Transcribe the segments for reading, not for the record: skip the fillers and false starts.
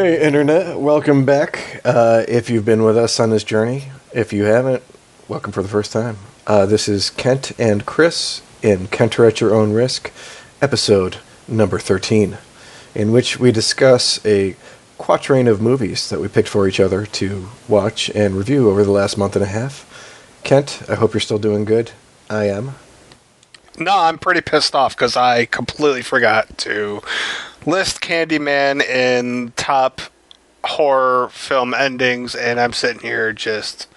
Hey, Internet, welcome back. If you've been with us on this journey, if you haven't, welcome for the first time. This is Kent and Chris in Kenter at Your Own Risk, episode number 13, in which we discuss a quatrain of movies that we picked for each other to watch and review over the last month and a half. Kent, I hope you're still doing good. I am. No, I'm pretty pissed off because I completely forgot to list Candyman in top horror film endings, and I'm sitting here just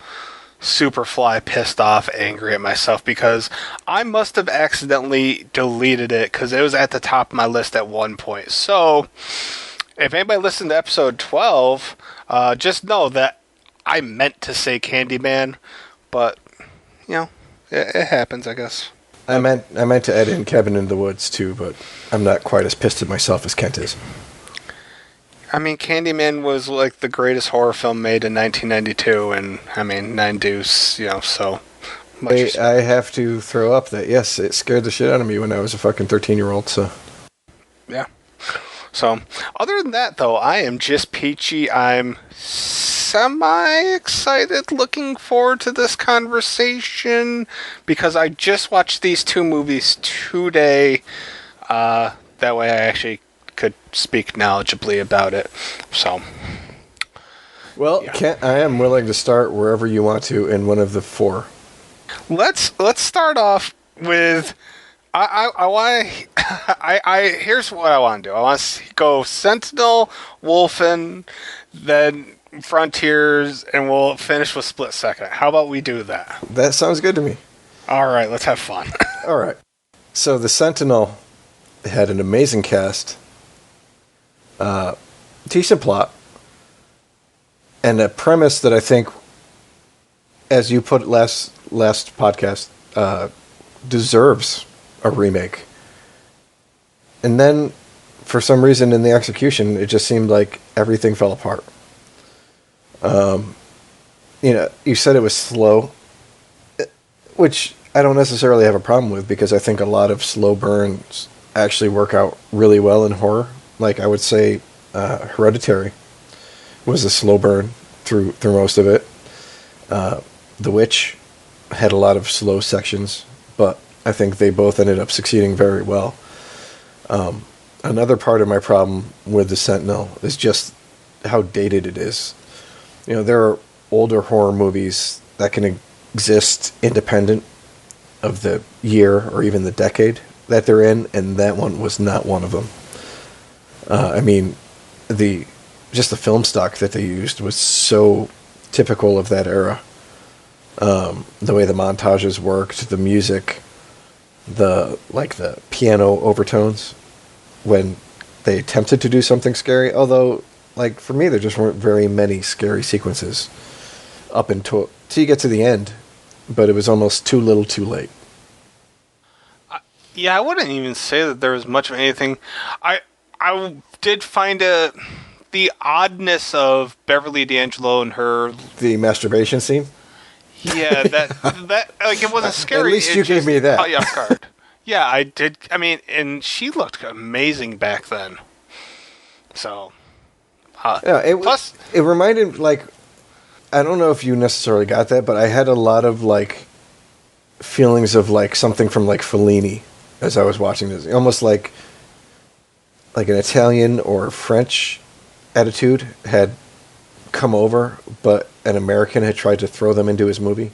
super fly pissed off, angry at myself because I must have accidentally deleted it because it was at the top of my list at one point. So, if anybody listened to episode 12, just know that I meant to say Candyman, but, you know, it happens, I guess. I meant to add in Cabin in the Woods too, but I'm not quite as pissed at myself as Kent is. I mean, Candyman was like the greatest horror film made in 1992, and I mean, Nine Deuce, you know, so much. I have to throw up that, yes, it scared the shit out of me when I was a fucking 13-year-old, so. Yeah. So, other than that, though, I am just peachy. I'm semi-excited, looking forward to this conversation, because I just watched these two movies today. That way I actually could speak knowledgeably about it. So, well, yeah. Kent, I am willing to start wherever you want to in one of the four. Let's start off with here's what I want to do. I want to go Sentinel, Wolfen, then Frontiers, and we'll finish with Split Second. How about we do that? That sounds good to me. All right, let's have fun. All right. So the Sentinel had an amazing cast, decent plot, and a premise that I think, as you put last podcast, deserves a remake. And then, for some reason, in the execution, it just seemed like everything fell apart. You said it was slow, which I don't necessarily have a problem with, because I think a lot of slow burns actually work out really well in horror. Like, I would say Hereditary was a slow burn through most of it. The Witch had a lot of slow sections, but I think they both ended up succeeding very well. Another part of my problem with the Sentinel is just how dated it is. You know, there are older horror movies that can exist independent of the year or even the decade that they're in, and that one was not one of them. I mean, the film stock that they used was so typical of that era. The way the montages worked, the music, the piano overtones when they attempted to do something scary. Although, like, for me, there just weren't very many scary sequences up until you get to the end, but it was almost too little too late. Yeah, I wouldn't even say that there was much of anything. I did find the oddness of Beverly D'Angelo and the masturbation scene. Yeah, that like, it wasn't scary. At least you gave me that. Oh, yeah, card. Yeah, I did. I mean, and she looked amazing back then. So, yeah. It reminded, like, I don't know if you necessarily got that, but I had a lot of like feelings of like something from like Fellini as I was watching this, almost like an Italian or French attitude had come over, but an American had tried to throw them into his movie.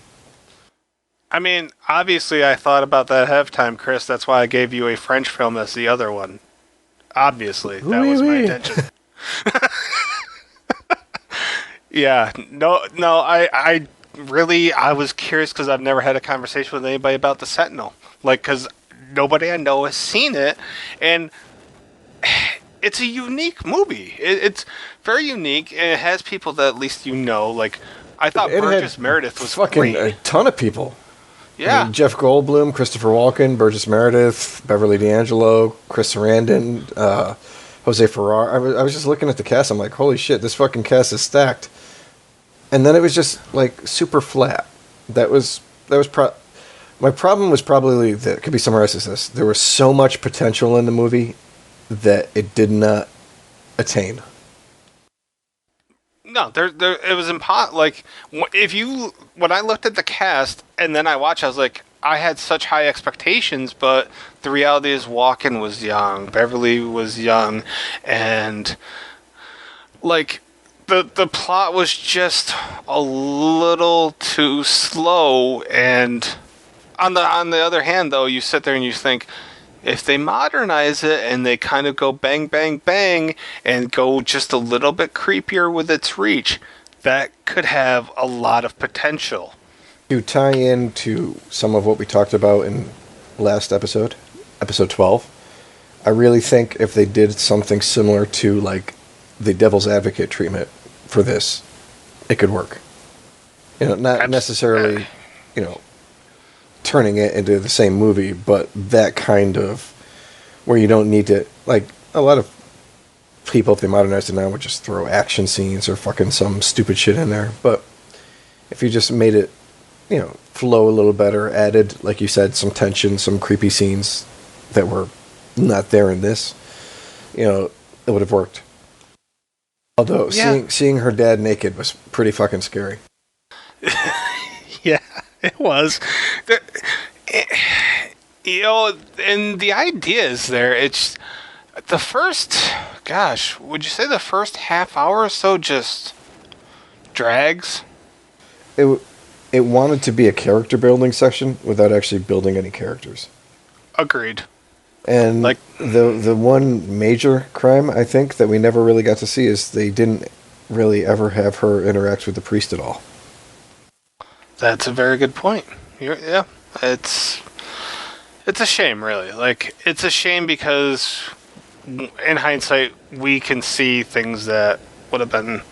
I mean, obviously I thought about that ahead of time, Chris. That's why I gave you a French film as the other one. Obviously, that was my intention. Yeah, no, I was curious because I've never had a conversation with anybody about the Sentinel. Like, because nobody I know has seen it, and it's a unique movie. It's very unique, and it has people that at least you know. Like, I thought Burgess Meredith was fucking great. A ton of people. Yeah. I mean, Jeff Goldblum, Christopher Walken, Burgess Meredith, Beverly D'Angelo, Chris Sarandon, Jose Ferrer. I was just looking at the cast. I'm like, holy shit, this fucking cast is stacked. And then it was just like super flat. My problem was probably that it could be summarized as this: there was so much potential in the movie that it did not attain. No, it was impossible. Like, when I looked at the cast and then I watched, I was like, I had such high expectations, but the reality is Walken was young, Beverly was young, and like the plot was just a little too slow. And on the other hand, though, you sit there and you think, if they modernize it and they kind of go bang, bang, bang and go just a little bit creepier with its reach, that could have a lot of potential. To tie into some of what we talked about in last episode, episode 12, I really think if they did something similar to like the Devil's Advocate treatment for this, it could work. Not necessarily, turning it into the same movie, but that kind of where you don't need to, like, a lot of people, if they modernize it now, would just throw action scenes or fucking some stupid shit in there. But if you just made it, flow a little better, added, like you said, some tension, some creepy scenes that were not there in this, it would have worked. Although seeing her dad naked was pretty fucking scary. Yeah, it was. And the idea is there. It's the first, gosh, would you say the first half hour or so just drags? It wanted to be a character building section without actually building any characters. Agreed. And like the one major crime I think that we never really got to see is they didn't really ever have her interact with the priest at all. That's a very good point. Yeah, it's a shame, really. Like, it's a shame because in hindsight we can see things that would have been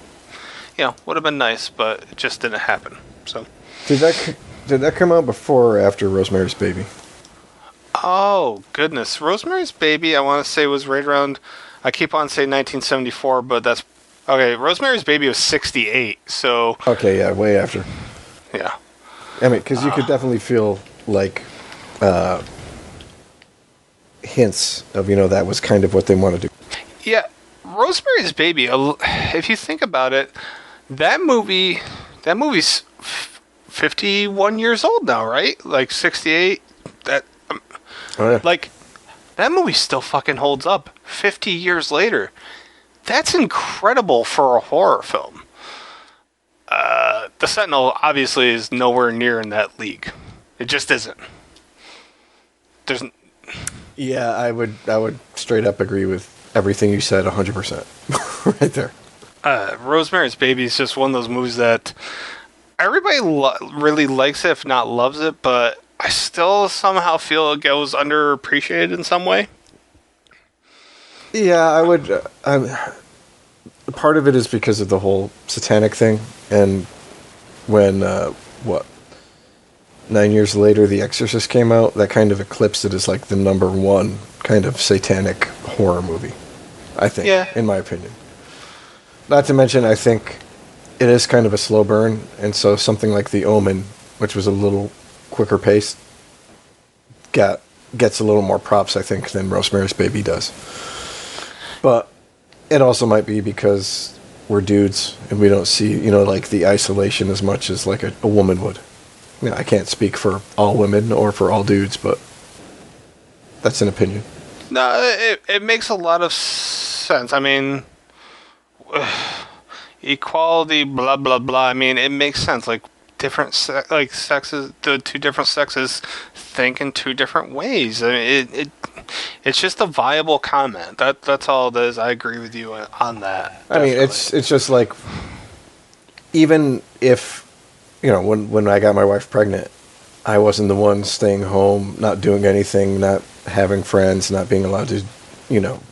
nice, but it just didn't happen. So did that come out before or after Rosemary's Baby? Oh goodness, Rosemary's Baby, I want to say was right around. I keep on saying 1974, but that's okay. Rosemary's Baby was 68, so okay, yeah, way after. Yeah, I mean, because you could definitely feel like hints of that was kind of what they wanted to do. Yeah, Rosemary's Baby. If you think about it, that movie's 51 years old now, right? Like 68. Oh, yeah. Like, that movie still fucking holds up 50 years later. That's incredible for a horror film. The Sentinel obviously is nowhere near in that league. It just isn't. Yeah, I would straight up agree with everything you said 100%. Right there. Rosemary's Baby is just one of those movies that everybody really likes it, if not loves it, but I still somehow feel it goes underappreciated in some way. Yeah, I would. Part of it is because of the whole satanic thing, and when 9 years later, The Exorcist came out, that kind of eclipsed it as like the number one kind of satanic horror movie. I think, in my opinion. Not to mention, I think it is kind of a slow burn, and so something like The Omen, which was a little quicker paced, gets a little more props, I think, than Rosemary's Baby does. But it also might be because we're dudes and we don't see, like the isolation as much as like a woman would. I can't speak for all women or for all dudes, but that's an opinion. No, it makes a lot of sense. I mean, equality, blah blah blah. I mean, it makes sense. Like different sexes, the two different sexes think in two different ways. I mean, it's just a viable comment. That's all it is. I agree with you on that. Definitely. I mean, it's just like, even if when I got my wife pregnant, I wasn't the one staying home, not doing anything, not having friends, not being allowed to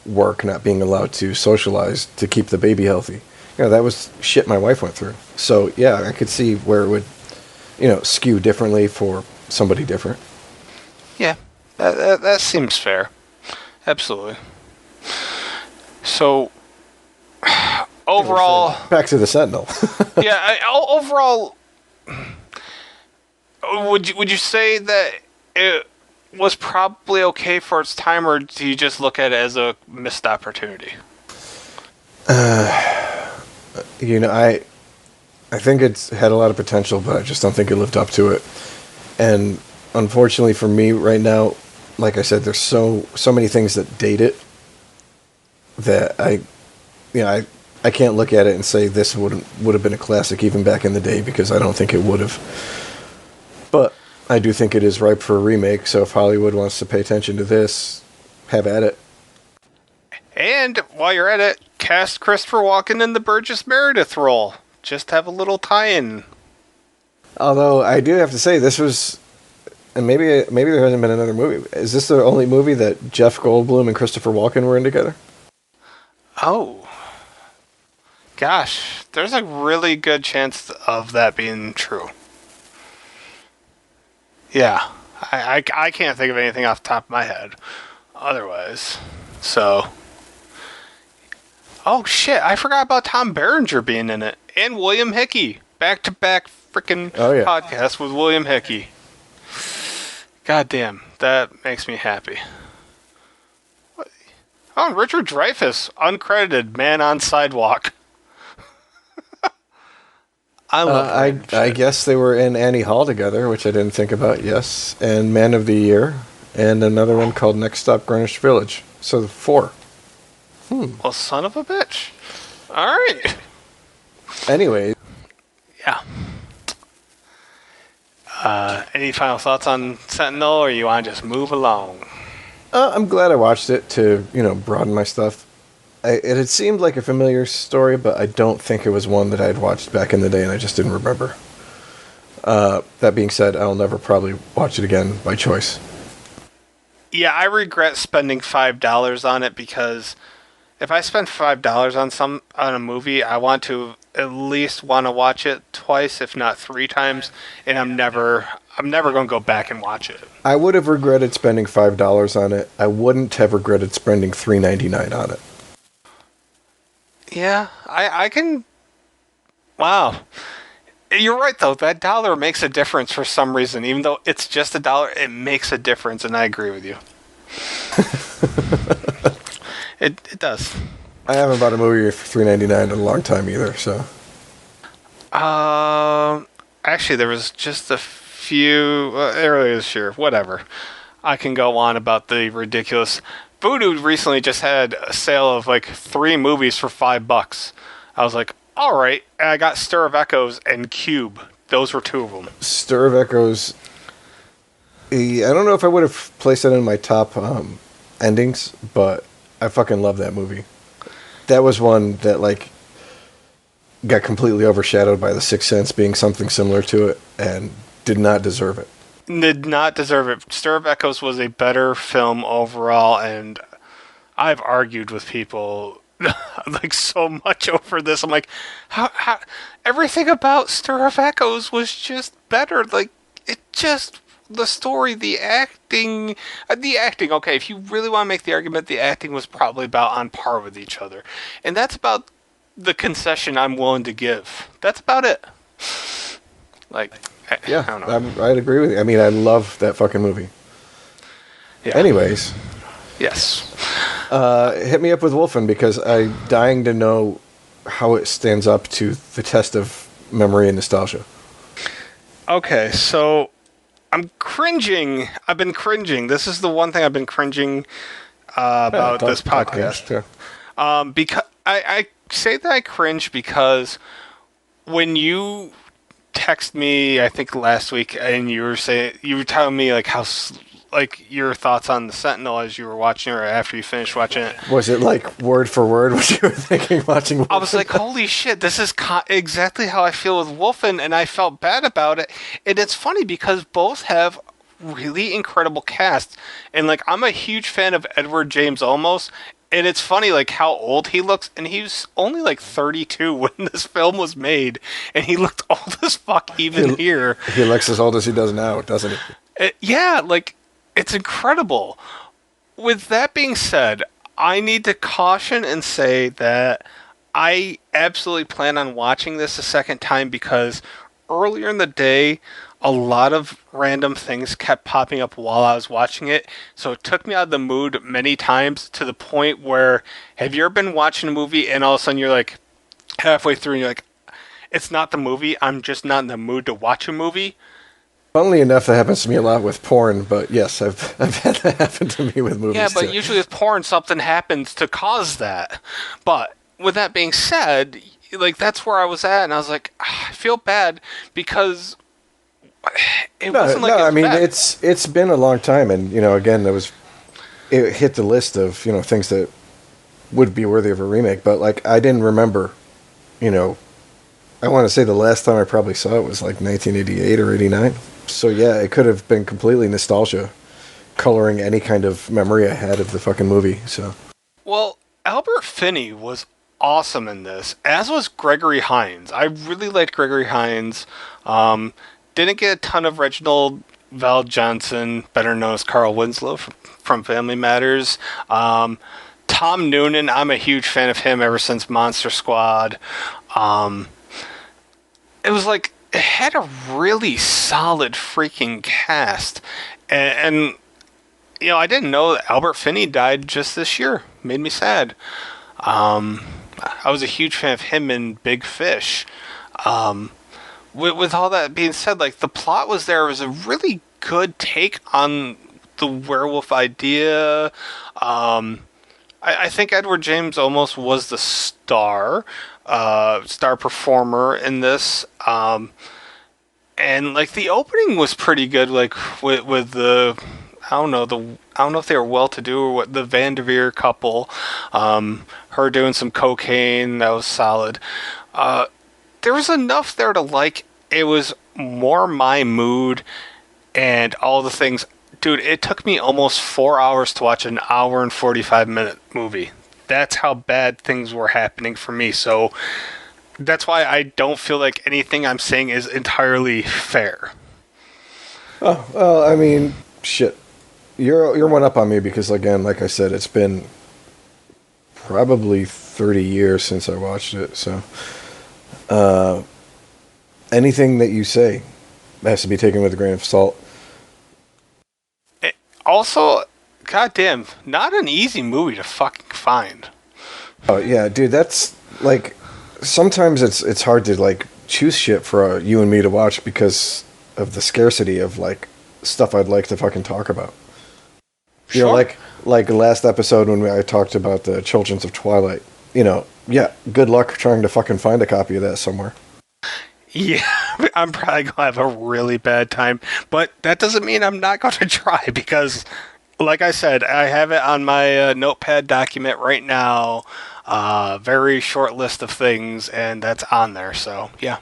work, not being allowed to socialize to keep the baby healthy. That was shit my wife went through. So yeah, I could see where it would skew differently for somebody different. Yeah, that seems fair. Absolutely. So, overall... Back to the Sentinel. Yeah, overall, would you say that it was probably okay for its time, or do you just look at it as a missed opportunity? I think it's had a lot of potential, but I just don't think it lived up to it. And unfortunately for me right now, like I said, there's so many things that date it that I can't look at it and say this would have been a classic even back in the day, because I don't think it would have. But I do think it is ripe for a remake, so if Hollywood wants to pay attention to this, have at it. And while you're at it, cast Christopher Walken in the Burgess Meredith role. Just have a little tie-in. Although I do have to say, this was, and maybe there hasn't been another movie. Is this the only movie that Jeff Goldblum and Christopher Walken were in together? Oh. Gosh, there's a really good chance of that being true. Yeah. I can't think of anything off the top of my head otherwise. So. Oh, shit. I forgot about Tom Berenger being in it. And William Hickey. Back-to-back freaking podcast with William Hickey. God damn. That makes me happy. What? Oh, Richard Dreyfuss. Uncredited. Man on Sidewalk. I love I guess they were in Annie Hall together, which I didn't think about, yes. And Man of the Year. And another one called Next Stop Greenwich Village. So 4. Well, son of a bitch. All right. Anyway. Yeah. Any final thoughts on Sentinel, or you want to just move along? I'm glad I watched it to, broaden my stuff. It had seemed like a familiar story, but I don't think it was one that I'd watched back in the day, and I just didn't remember. That being said, I'll never probably watch it again by choice. Yeah, I regret spending $5 on it, because if I spend $5 on a movie, I want to at least want to watch it twice, if not 3 times, and I'm never going to go back and watch it. I would have regretted spending $5 on it. I wouldn't have regretted spending $3.99 on it. Yeah, I can. Wow. You're right, though. That dollar makes a difference for some reason. Even though it's just $1, it makes a difference, and I agree with you. It does. I haven't bought a movie for $3.99 in a long time either, so. Actually, there was just a few earlier this year. Whatever. I can go on about the ridiculous. Voodoo recently just had a sale of like 3 movies for $5. I was like, all right. And I got Stir of Echoes and Cube. Those were 2 of them. Stir of Echoes. I don't know if I would have placed it in my top endings, but I fucking love that movie. That was one that like got completely overshadowed by The Sixth Sense being something similar to it, and did not deserve it. Did not deserve it. Stir of Echoes was a better film overall, and I've argued with people like so much over this. I'm like, how everything about Stir of Echoes was just better. Like, it just, the story, the acting, okay, if you really want to make the argument, the acting was probably about on par with each other. And that's about the concession I'm willing to give. That's about it. Like, I don't know. I'd agree with you. I mean, I love that fucking movie. Yeah. Anyways. Yes. Hit me up with Wolfen, because I'm dying to know how it stands up to the test of memory and nostalgia. Okay, so I'm cringing. I've been cringing. This is the one thing I've been cringing about this podcast. Because I say that I cringe because when you text me, I think last week, and you were telling me like how like your thoughts on the Sentinel as you were watching it, or after you finished watching it. Was it like word for word what you were thinking watching Wolfen? I was like, holy shit, this is exactly how I feel with Wolfen, and I felt bad about it. And it's funny because both have really incredible casts, and like I'm a huge fan of Edward James Olmos. And it's funny, like, how old he looks, and he was only, like, 32 when this film was made, and he looked old as fuck even here. He looks as old as he does now, doesn't he? Yeah, like, it's incredible. With that being said, I need to caution and say that I absolutely plan on watching this a second time, because earlier in the day, a lot of random things kept popping up while I was watching it, so it took me out of the mood many times, to the point where, have you ever been watching a movie and all of a sudden you're like, halfway through and you're like, it's not the movie. I'm just not in the mood to watch a movie. Funnily enough, that happens to me a lot with porn, but yes, I've had that happen to me with movies Yeah, but too. usually with porn, something happens to cause that. But with that being said, like that's where I was at, and I was like, I feel bad because it wasn't like it was I mean bad. it's been a long time, and again, it hit the list of things that would be worthy of a remake, but like I didn't remember, you know, I want to say the last time I probably saw it was like 1988 or 89. So yeah, it could have been completely nostalgia, coloring any kind of memory I had of the fucking movie. So Well, Albert Finney was awesome in this, as was Gregory Hines. I really liked Gregory Hines. Didn't get a ton of Reginald Val Johnson, better known as Carl Winslow from Family Matters. Tom Noonan, I'm a huge fan of him ever since Monster Squad. It was like, it had a really solid freaking cast. And I didn't know that Albert Finney died just this year. Made me sad. I was a huge fan of him in Big Fish. With all that being said, like the plot was there. It was a really good take on the werewolf idea. I think Edward James almost was the star performer in this. And like the opening was pretty good. Like with the I don't know if they were well to do or what, the Vanderveer couple, her doing some cocaine, that was solid. There was enough there to like. It was more my mood and all the things. Dude, it took me almost 4 hours to watch an hour and 45-minute movie. That's how bad things were happening for me. So that's why I don't feel like anything I'm saying is entirely fair. oh well, I mean, shit. You're one up on me because again, like I said, it's been probably 30 years since I watched it. So anything that you say has to be taken with a grain of salt. Also, goddamn, not an easy movie to fucking find. Oh yeah, dude, that's like sometimes it's hard to like choose shit for you and me to watch because of the scarcity of like stuff I'd like to fucking talk about. Sure. Like last episode when I talked about the Children's of Twilight. Yeah, good luck trying to fucking find a copy of that somewhere. Yeah, I'm probably going to have a really bad time. But that doesn't mean I'm not going to try because, like I said, I have it on my notepad document right now. Very short list of things, and that's on there. So, yeah.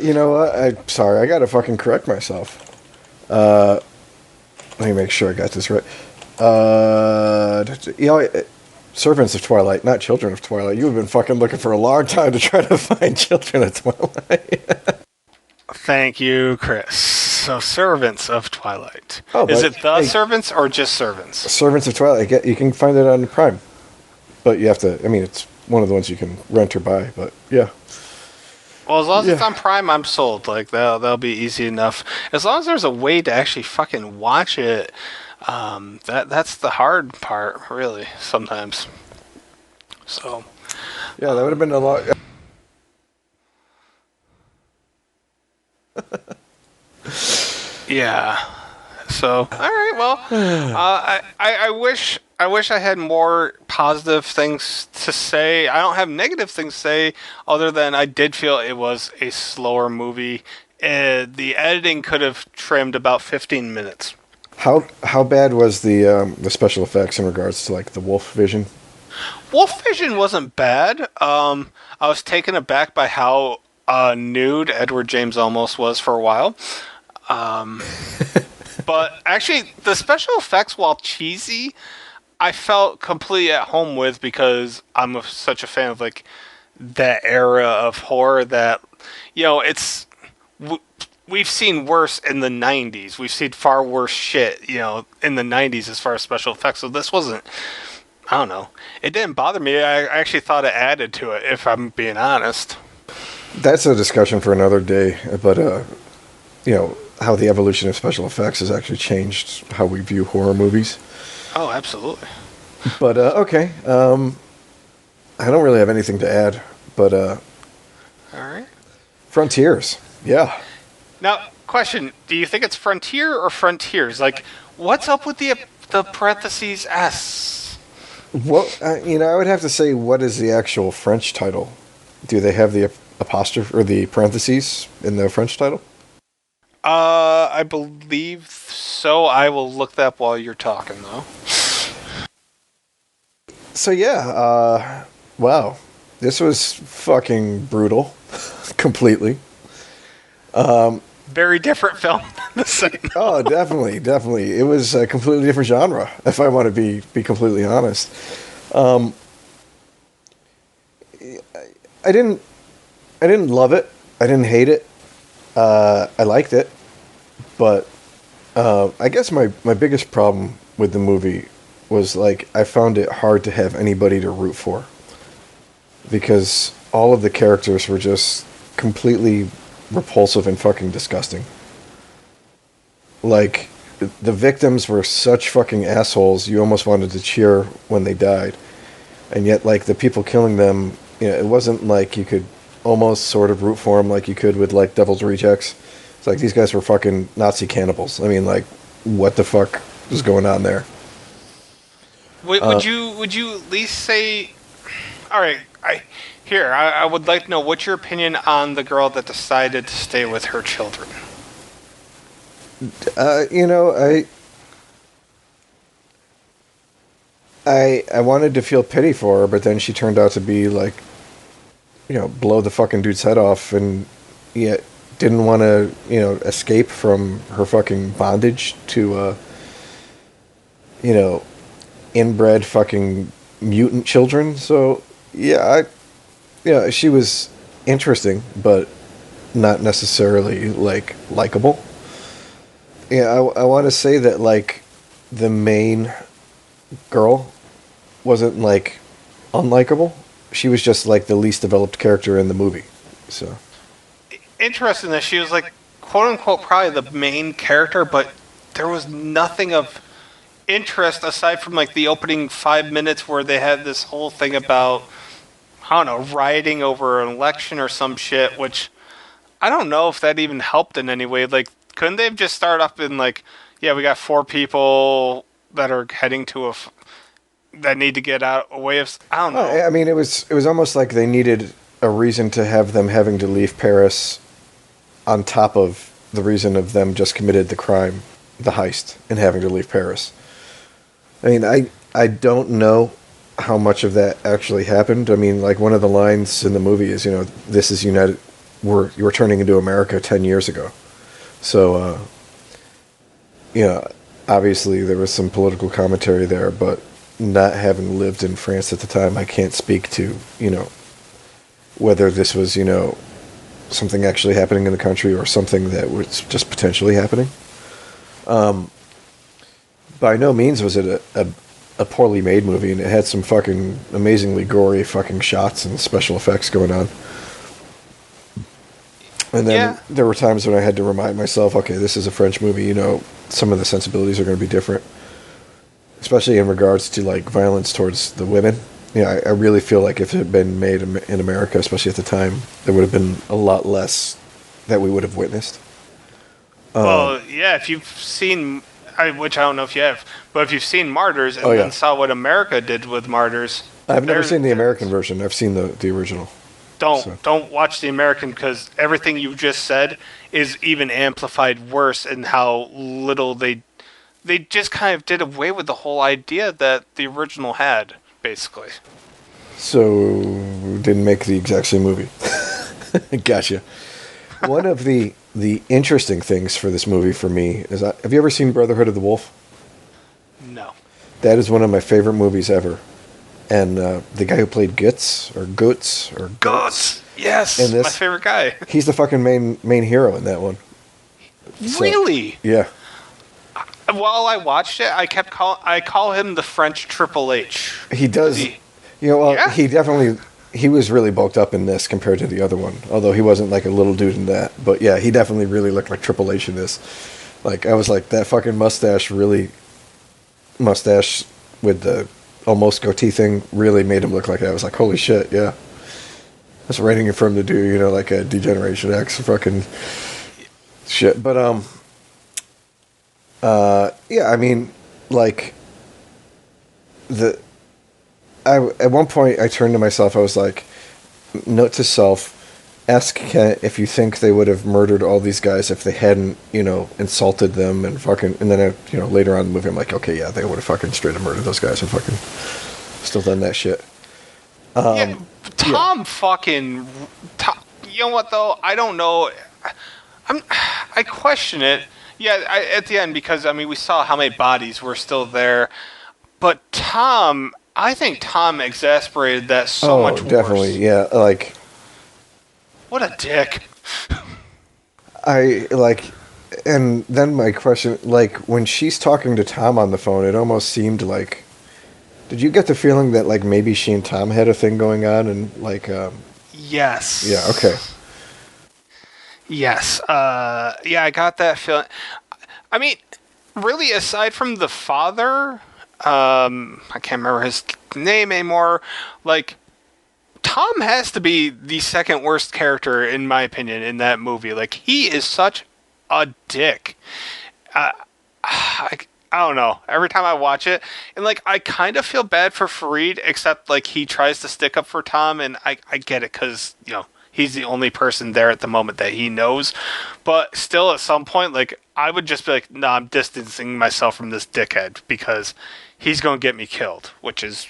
You know what? I'm sorry, I gotta fucking correct myself. Let me make sure I got this right. Servants of Twilight, not Children of Twilight. You have been fucking looking for a long time to try to find Children of Twilight. Thank you, Chris. So, Servants of Twilight. Oh, Is but, it The hey, Servants or just Servants? Servants of Twilight. You can find it on Prime, but you have to. I mean, it's one of the ones you can rent or buy. But yeah, Well, as long as it's Yeah. on Prime, I'm sold. Like that'll be easy enough. As long as there's a way to actually fucking watch it, that's the hard part, really. Sometimes. So yeah, that would have been a lot. yeah. So all right. Well, I wish I had more positive things to say. I don't have negative things to say, other than I did feel it was a slower movie. The editing could have trimmed about 15 minutes. How bad was the special effects in regards to like the wolf vision? Wolf Vision wasn't bad. I was taken aback by how nude Edward James almost was for a while. But actually, the special effects, while cheesy, I felt completely at home with because I'm such a fan of like that era of horror that it's. We've seen worse in the 90s. We've seen far worse shit, in the 90s as far as special effects. So this wasn't, I don't know. It didn't bother me. I actually thought it added to it, if I'm being honest. That's a discussion for another day. But how the evolution of special effects has actually changed how we view horror movies. Oh, absolutely. But okay, I don't really have anything to add. But All right. Frontiers, yeah. Now, question: do you think it's Frontier or Frontiers? Like, what's up with the parentheses S? What I would have to say, what is the actual French title? Do they have the apostrophe or the parentheses in the French title? I believe so. I will look that up while you're talking, though. So yeah, wow, this was fucking brutal, completely. Very different film than the Sentinel. Oh, definitely, definitely. It was a completely different genre, if I want to be completely honest. I didn't I didn't love it. I didn't hate it. I liked it, but I guess my biggest problem with the movie was like I found it hard to have anybody to root for because all of the characters were just completely repulsive and fucking disgusting. Like the victims were such fucking assholes. You almost wanted to cheer when they died, and yet like the people killing them, it wasn't like you could almost sort of root for them like you could with like Devil's Rejects. It's like these guys were fucking Nazi cannibals. I mean, like, what the fuck was going on there? Would you at least say? All right, I would like to know what's your opinion on the girl that decided to stay with her children. I wanted to feel pity for her, but then she turned out to be like, blow the fucking dude's head off, and yet didn't want to, escape from her fucking bondage to, inbred fucking mutant children. So yeah, she was interesting, but not necessarily like likable. Yeah, I want to say that like the main girl wasn't like unlikable. She was just like the least developed character in the movie. So Interesting that she was like quote unquote probably the main character, but there was nothing of interest aside from like the opening 5 minutes where they had this whole thing about I don't know rioting over an election or some shit, which I don't know if that even helped in any way. Like, couldn't they have just started up in like, yeah, we got 4 people that are heading to that need to get out away of. I don't know. I mean, it was almost like they needed a reason to have them having to leave Paris on top of the reason of them just committed the crime, the heist, and having to leave Paris. I mean, I don't know how much of that actually happened. I mean, like one of the lines in the movie is, this is United. You were turning into America 10 years ago. So, obviously there was some political commentary there, but not having lived in France at the time, I can't speak to, whether this was, something actually happening in the country or something that was just potentially happening. By no means was it a poorly made movie, and it had some fucking amazingly gory fucking shots and special effects going on. And then there were times when I had to remind myself, okay, this is a French movie, some of the sensibilities are going to be different. Especially in regards to, like, violence towards the women. I really feel like if it had been made in America, especially at the time, there would have been a lot less that we would have witnessed. Well, yeah, if you've seen, which I don't know if you have, but if you've seen Martyrs and then saw what America did with Martyrs. I've never seen the American version. I've seen the original. Don't watch the American because everything you just said is even amplified worse in how little they just kind of did away with the whole idea that the original had, basically. So, didn't make the exact same movie. Gotcha. One of the interesting things for this movie for me is, have you ever seen Brotherhood of the Wolf? No. That is one of my favorite movies ever. And the guy who played Guts, yes, in this, my favorite guy. He's the fucking main hero in that one. Really? Yeah. While I watched it, I call him the French Triple H. He does. He definitely he was really bulked up in this compared to the other one. Although he wasn't like a little dude in that, but yeah, he definitely really looked like Triple H in this. Like I was like that fucking mustache with the almost goatee thing really made him look like that. I was like, holy shit, yeah. That's writing for him to do, like a Degeneration X fucking shit. But yeah, I mean, like the I at one point I turned to myself. I was like, note to self. Ask Kent if you think they would have murdered all these guys if they hadn't, insulted them and fucking. And then, later on in the movie, I'm like, okay, yeah, they would have fucking straight up murdered those guys and fucking still done that shit. Yeah, Tom fucking. You know what though? I don't know. I question it. Yeah, at the end because I mean we saw how many bodies were still there, but Tom, I think Tom exasperated that so much worse. Definitely, yeah. Like, what a dick. I like, and then my question, like, when she's talking to Tom on the phone, it almost seemed like. Did you get the feeling that like maybe she and Tom had a thing going on and like? Yes. Yeah. Okay. Yes. Yeah, I got that feeling. I mean, really, aside from the father, I can't remember his name anymore. Like, Tom has to be the second worst character, in my opinion, in that movie. Like, he is such a dick. I don't know. Every time I watch it, and like, I kind of feel bad for Fareed, except like he tries to stick up for Tom, and I get it because he's the only person there at the moment that he knows. But still, at some point, like, I would just be like, no, I'm distancing myself from this dickhead because he's going to get me killed, which is,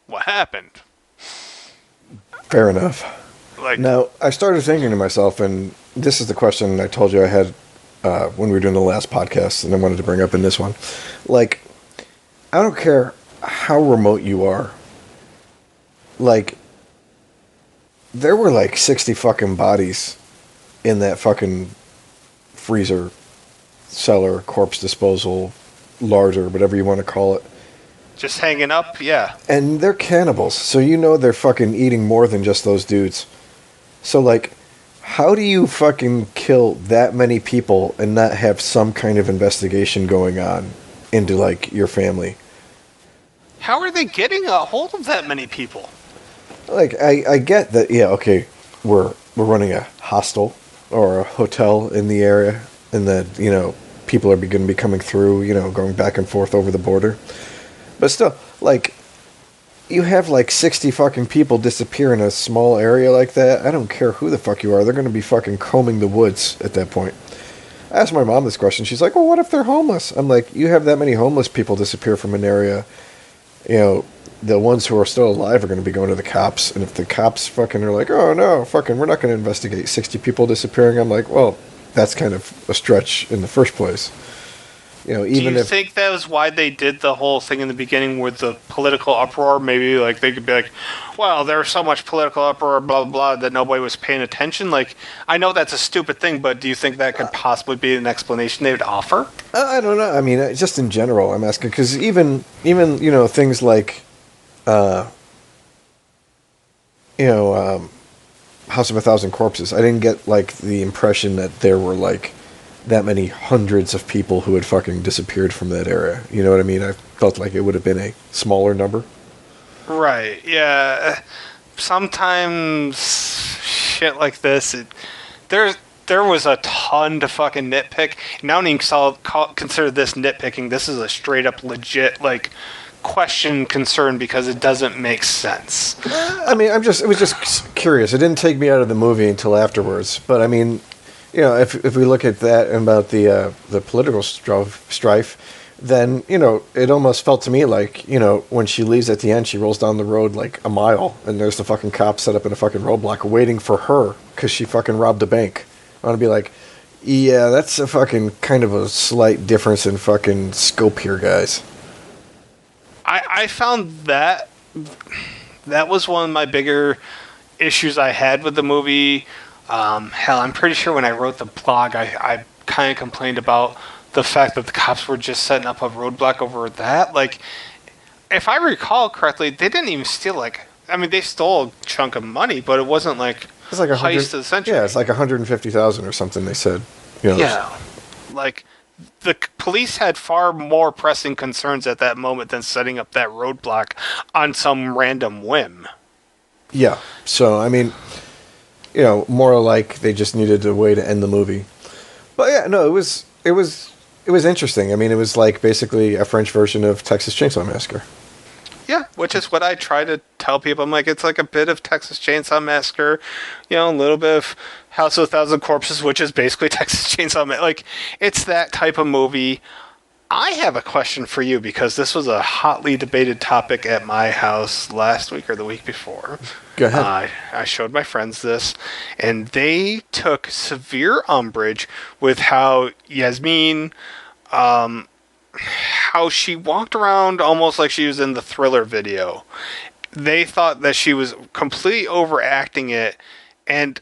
what happened. Fair enough. Like, now, I started thinking to myself, and this is the question I told you I had when we were doing the last podcast, and I wanted to bring up in this one. Like, I don't care how remote you are. Like, there were like 60 fucking bodies in that fucking freezer, cellar, corpse disposal, larder, whatever you want to call it. just hanging up, yeah. And they're cannibals, so they're fucking eating more than just those dudes. So, like, how do you fucking kill that many people and not have some kind of investigation going on into, like, your family? How are they getting a hold of that many people? Like, I get that, yeah, okay, we're running a hostel or a hotel in the area, and that, people are going to be coming through, going back and forth over the border. But still, like, you have like 60 fucking people disappear in a small area like that. I don't care who the fuck you are. They're going to be fucking combing the woods at that point. I asked my mom this question. She's like, well, what if they're homeless? I'm like, you have that many homeless people disappear from an area. The ones who are still alive are going to be going to the cops. And if the cops fucking are like, oh, no, fucking, we're not going to investigate 60 people disappearing. I'm like, well, that's kind of a stretch in the first place. Even do you think that was why they did the whole thing in the beginning with the political uproar? Maybe like they could be like, well, there was so much political uproar, blah, blah, blah, that nobody was paying attention. Like, I know that's a stupid thing, but do you think that could possibly be an explanation they would offer? I don't know. I mean, just in general, I'm asking, because even things like, House of a Thousand Corpses, I didn't get, like, the impression that there were, like, that many hundreds of people who had fucking disappeared from that area. You know what I mean? I felt like it would have been a smaller number. Right, yeah. Sometimes shit like this, there was a ton to fucking nitpick. And I don't even consider this nitpicking. This is a straight up legit, like, question concern because it doesn't make sense. I mean, it was just curious. It didn't take me out of the movie until afterwards. But I mean, if we look at that and about the political strife, then it almost felt to me like when she leaves at the end, she rolls down the road like a mile, and there's the fucking cops set up in a fucking roadblock waiting for her because she fucking robbed a bank. I want to be like, yeah, that's a fucking kind of a slight difference in fucking scope here, guys. I found that was one of my bigger issues I had with the movie. Hell, I'm pretty sure when I wrote the blog, I kind of complained about the fact that the cops were just setting up a roadblock over that. Like, if I recall correctly, they didn't even steal, like, I mean, they stole a chunk of money, but it wasn't like it's like heist of the century. Yeah, it's like 150,000 or something, they said. Yeah. Like, the police had far more pressing concerns at that moment than setting up that roadblock on some random whim. Yeah. So I mean, more like they just needed a way to end the movie. But yeah, no, it was interesting. I mean, it was like basically a French version of Texas Chainsaw Massacre. Yeah, which is what I try to tell people. I'm like, it's like a bit of Texas Chainsaw Massacre, a little bit of House of a Thousand Corpses, which is basically Texas Chainsaw Massacre. Like, it's that type of movie. I have a question for you because this was a hotly debated topic at my house last week or the week before. Go ahead. I showed my friends this, and they took severe umbrage with how Yasmin, how she walked around almost like she was in the Thriller video. They thought that she was completely overacting it, and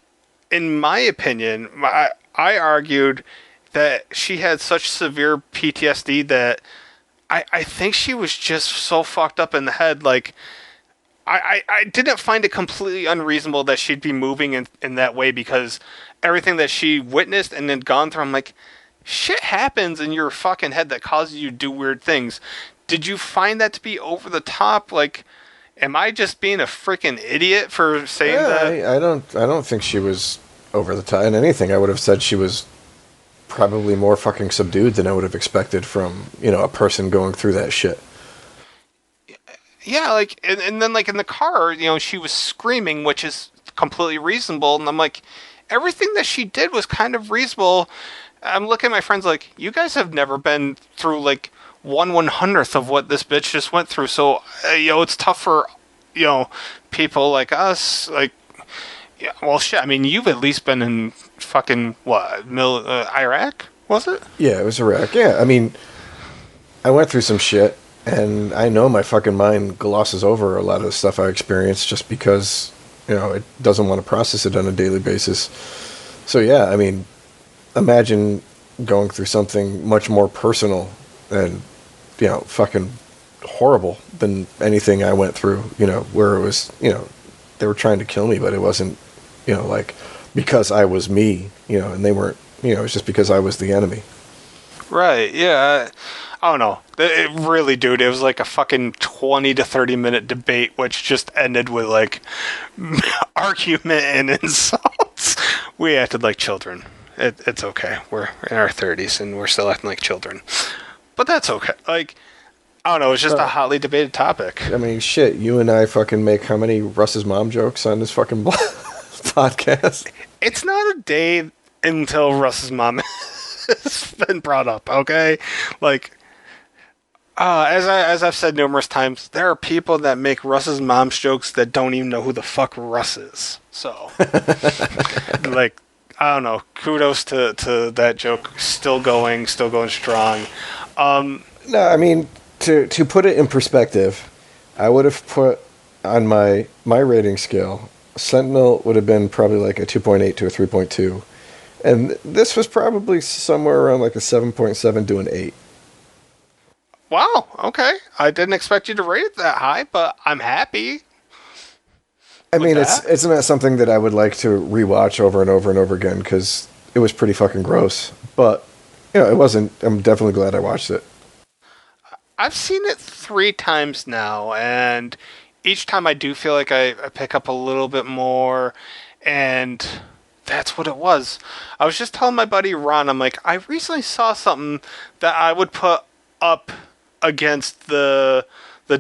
in my opinion, I argued that she had such severe PTSD that I think she was just so fucked up in the head. Like, I didn't find it completely unreasonable that she'd be moving in that way because everything that she witnessed and then gone through, I'm like, shit happens in your fucking head that causes you to do weird things. Did you find that to be over the top? Like, am I just being a freaking idiot for saying that? I don't think she was over the top. And anything, I would have said she was probably more fucking subdued than I would have expected from a person going through that shit. Yeah, like, and then, like, in the car, she was screaming, which is completely reasonable. And I'm like, everything that she did was kind of reasonable. I'm looking at my friends like, you guys have never been through, like, 1/100th of what this bitch just went through. So, it's tough for, people like us. Like, yeah, well, shit. I mean, you've at least been in fucking, what, Iraq, was it? Yeah, it was Iraq. Yeah, I mean, I went through some shit, and I know my fucking mind glosses over a lot of the stuff I experienced just because, it doesn't want to process it on a daily basis. So, yeah, I mean, imagine going through something much more personal and, fucking horrible than anything I went through, where it was, they were trying to kill me, but it wasn't, like because I was me, and they weren't, it was just because I was the enemy. Right, yeah. I don't know. It really, dude, it was like a fucking 20 to 30 minute debate, which just ended with, like, argument and insults. We acted like children. It's okay. We're in our 30s and we're still acting like children. But that's okay. Like, I don't know. It's just a hotly debated topic. I mean, shit, you and I fucking make how many Russ's mom jokes on this fucking podcast? It's not a day until Russ's mom has been brought up, okay? Like, as I've said numerous times, there are people that make Russ's mom's jokes that don't even know who the fuck Russ is. So, like, I don't know. Kudos to that joke. Still going strong. No, I mean, to put it in perspective, I would have put on my rating scale, Sentinel would have been probably like a 2.8 to a 3.2. And this was probably somewhere around like a 7.7 to an 8. Wow, okay. I didn't expect you to rate it that high, but I'm happy. I mean, it's not something that I would like to rewatch over and over and over again because it was pretty fucking gross. But, it wasn't. I'm definitely glad I watched it. I've seen it 3 times now, and each time I do feel like I pick up a little bit more, and that's what it was. I was just telling my buddy Ron, I'm like, I recently saw something that I would put up against the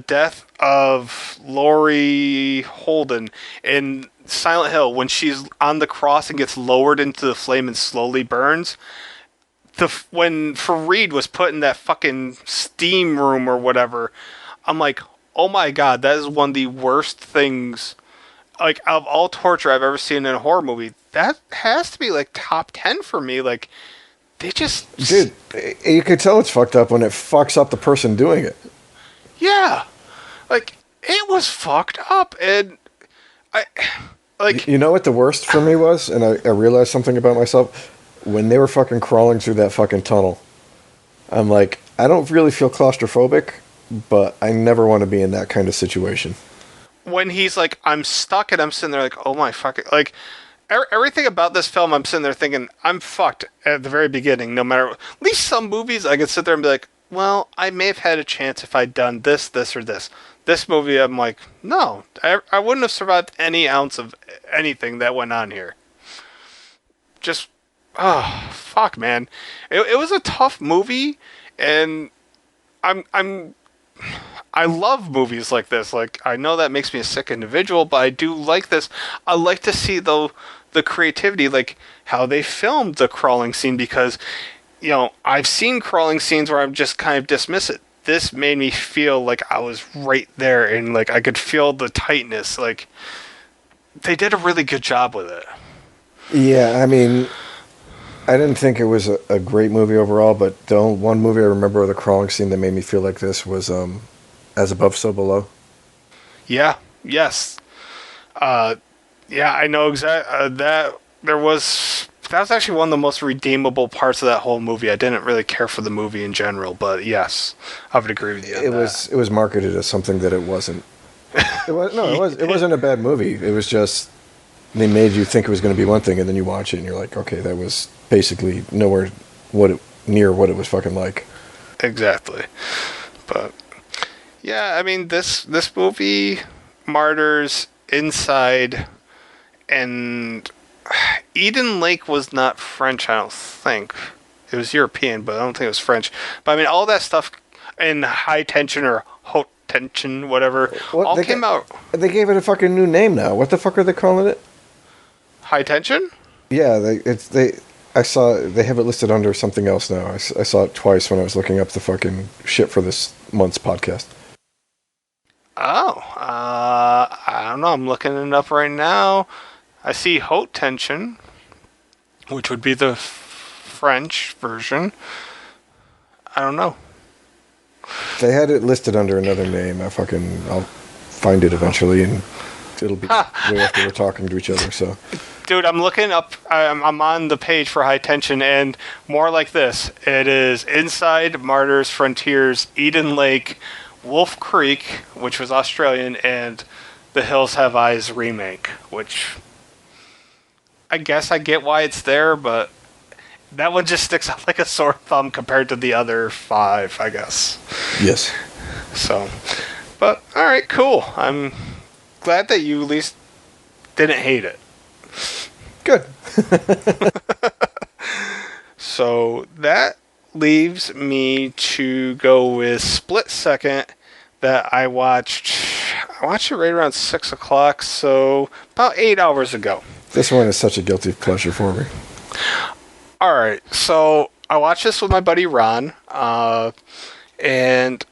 death of Laurie Holden in Silent Hill when she's on the cross and gets lowered into the flame and slowly burns. When Fareed was put in that fucking steam room or whatever, I'm like, oh my god, that is one of the worst things, like, of all torture I've ever seen in a horror movie. That has to be like top 10 for me. Like, they just... Dude, you could tell it's fucked up when it fucks up the person doing it. Yeah. Like, it was fucked up, and I... Like... You know what the worst for me was? And I realized something about myself. When they were fucking crawling through that fucking tunnel, I'm like, I don't really feel claustrophobic, but I never want to be in that kind of situation. When he's like, I'm stuck, and I'm sitting there like, oh my fucking... Like, everything about this film, I'm sitting there thinking, I'm fucked at the very beginning, no matter... At least some movies, I could sit there and be like, well, I may have had a chance if I'd done this, this, or this. This movie, I'm like, no, I wouldn't have survived any ounce of anything that went on here. Just, oh, fuck, man. It was a tough movie, and I'm I love movies like this. Like, I know that makes me a sick individual, but I do like this. I like to see the creativity, like how they filmed the crawling scene, because I've seen crawling scenes where I'm just kind of dismiss it. This made me feel like I was right there, and like I could feel the tightness. Like, they did a really good job with it. Yeah, I mean, I didn't think it was a great movie overall, but the only one movie I remember of the crawling scene that made me feel like this was As Above, So Below. Yeah. Yes. Uh, yeah, I know exactly that. That was actually one of the most redeemable parts of that whole movie. I didn't really care for the movie in general, but yes, I would agree with you on that. It was marketed as something that it wasn't. It wasn't a bad movie. It was just they made you think it was going to be one thing, and then you watch it and you're like, okay, that was basically nowhere near what it was fucking like. Exactly. But yeah, I mean this movie, Martyrs, Inside, and Eden Lake was not French, I don't think. It was European, but I don't think it was French. But I mean, all that stuff in High Tension or Haute Tension, whatever, all came out. They gave it a fucking new name now. What the fuck are they calling it? High Tension? Yeah, I saw they have it listed under something else now. I saw it twice when I was looking up the fucking shit for this month's podcast. Oh, I don't know. I'm looking it up right now. I see Haute Tension, which would be the French version. I don't know. They had it listed under another name. I'll find it eventually, and it'll be way after we're talking to each other. So, dude, I'm looking up. I'm on the page for High Tension, and more like this. It is Inside, Martyrs, Frontiers, Eden Lake, Wolf Creek, which was Australian, and The Hills Have Eyes remake, which I guess I get why it's there, but that one just sticks out like a sore thumb compared to the other 5, I guess. yes. So, but all right, cool. I'm glad that you at least didn't hate it. Good. So that leaves me to go with Split Second that I watched. I watched it right around 6 o'clock, so about 8 hours ago. This one is such a guilty pleasure for me. All right, so I watched this with my buddy Ron, and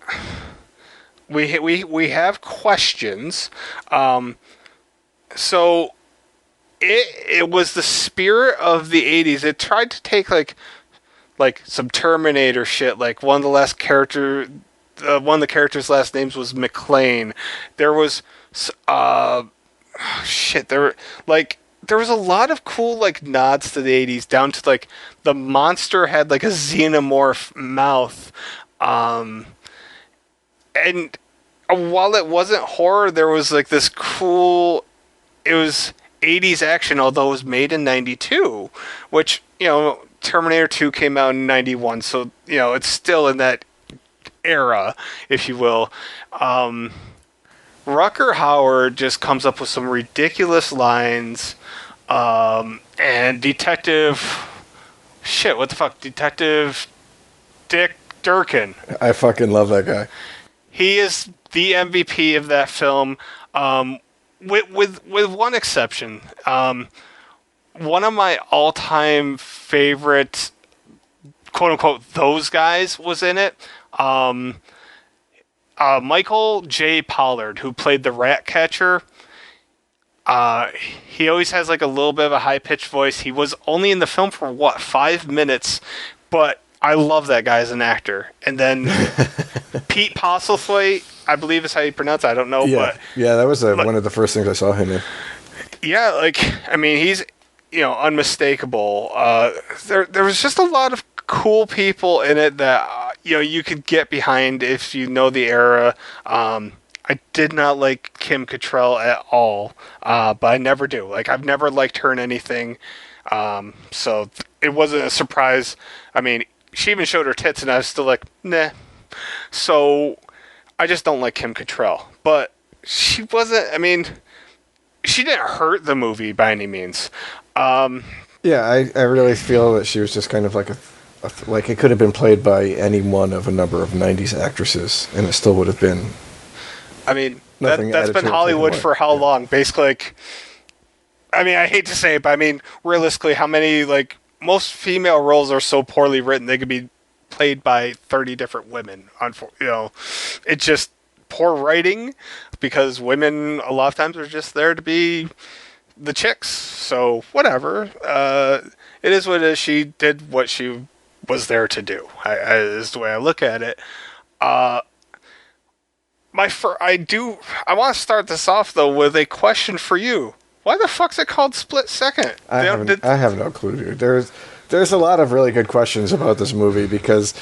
we have questions. So it was the spirit of the 80s. It tried to take like some Terminator shit. Like one of the characters' last names was McLean. There was there was a lot of cool like nods to the 80s, down to like the monster had like a xenomorph mouth, and while it wasn't horror, there was like this cool, it was 80s action, although it was made in 92, which, Terminator 2 came out in 91, so, it's still in that era, if you will. Rucker Howard just comes up with some ridiculous lines, and Detective Dick Durkin. I fucking love that guy. He is the MVP of that film, with one exception. One of my all-time favorite, quote-unquote, those guys was in it. Michael J. Pollard, who played the rat catcher. He always has like a little bit of a high-pitched voice. He was only in the film for, 5 minutes? But I love that guy as an actor. And then Pete Postlethwaite, I believe is how you pronounce it. I don't know. Yeah, but that was one of the first things I saw him in. Yeah, he's, unmistakable. There was just a lot of cool people in it that, you could get behind if you know the era. I did not like Kim Cattrall at all, but I never do. Like, I've never liked her in anything, so it wasn't a surprise. I mean, she even showed her tits, and I was still like, nah. So I just don't like Kim Cattrall. but she wasn't. I mean, she didn't hurt the movie by any means. Yeah, I really feel that she was just kind of like like it could have been played by any one of a number of '90s actresses, and it still would have been. I mean, Nothing that's added been to it, Hollywood taken for away. how Yeah. long? Basically, like, I mean, I hate to say it, but I mean, realistically, how many, like, most female roles are so poorly written they could be played by 30 different women. It's just poor writing because women a lot of times are just there to be the chicks. So whatever. It is what it is. She did what she was there to do. Is the way I look at it. I want to start this off though with a question for you. Why the fuck's it called Split Second? I have no clue, dude. There's a lot of really good questions about this movie because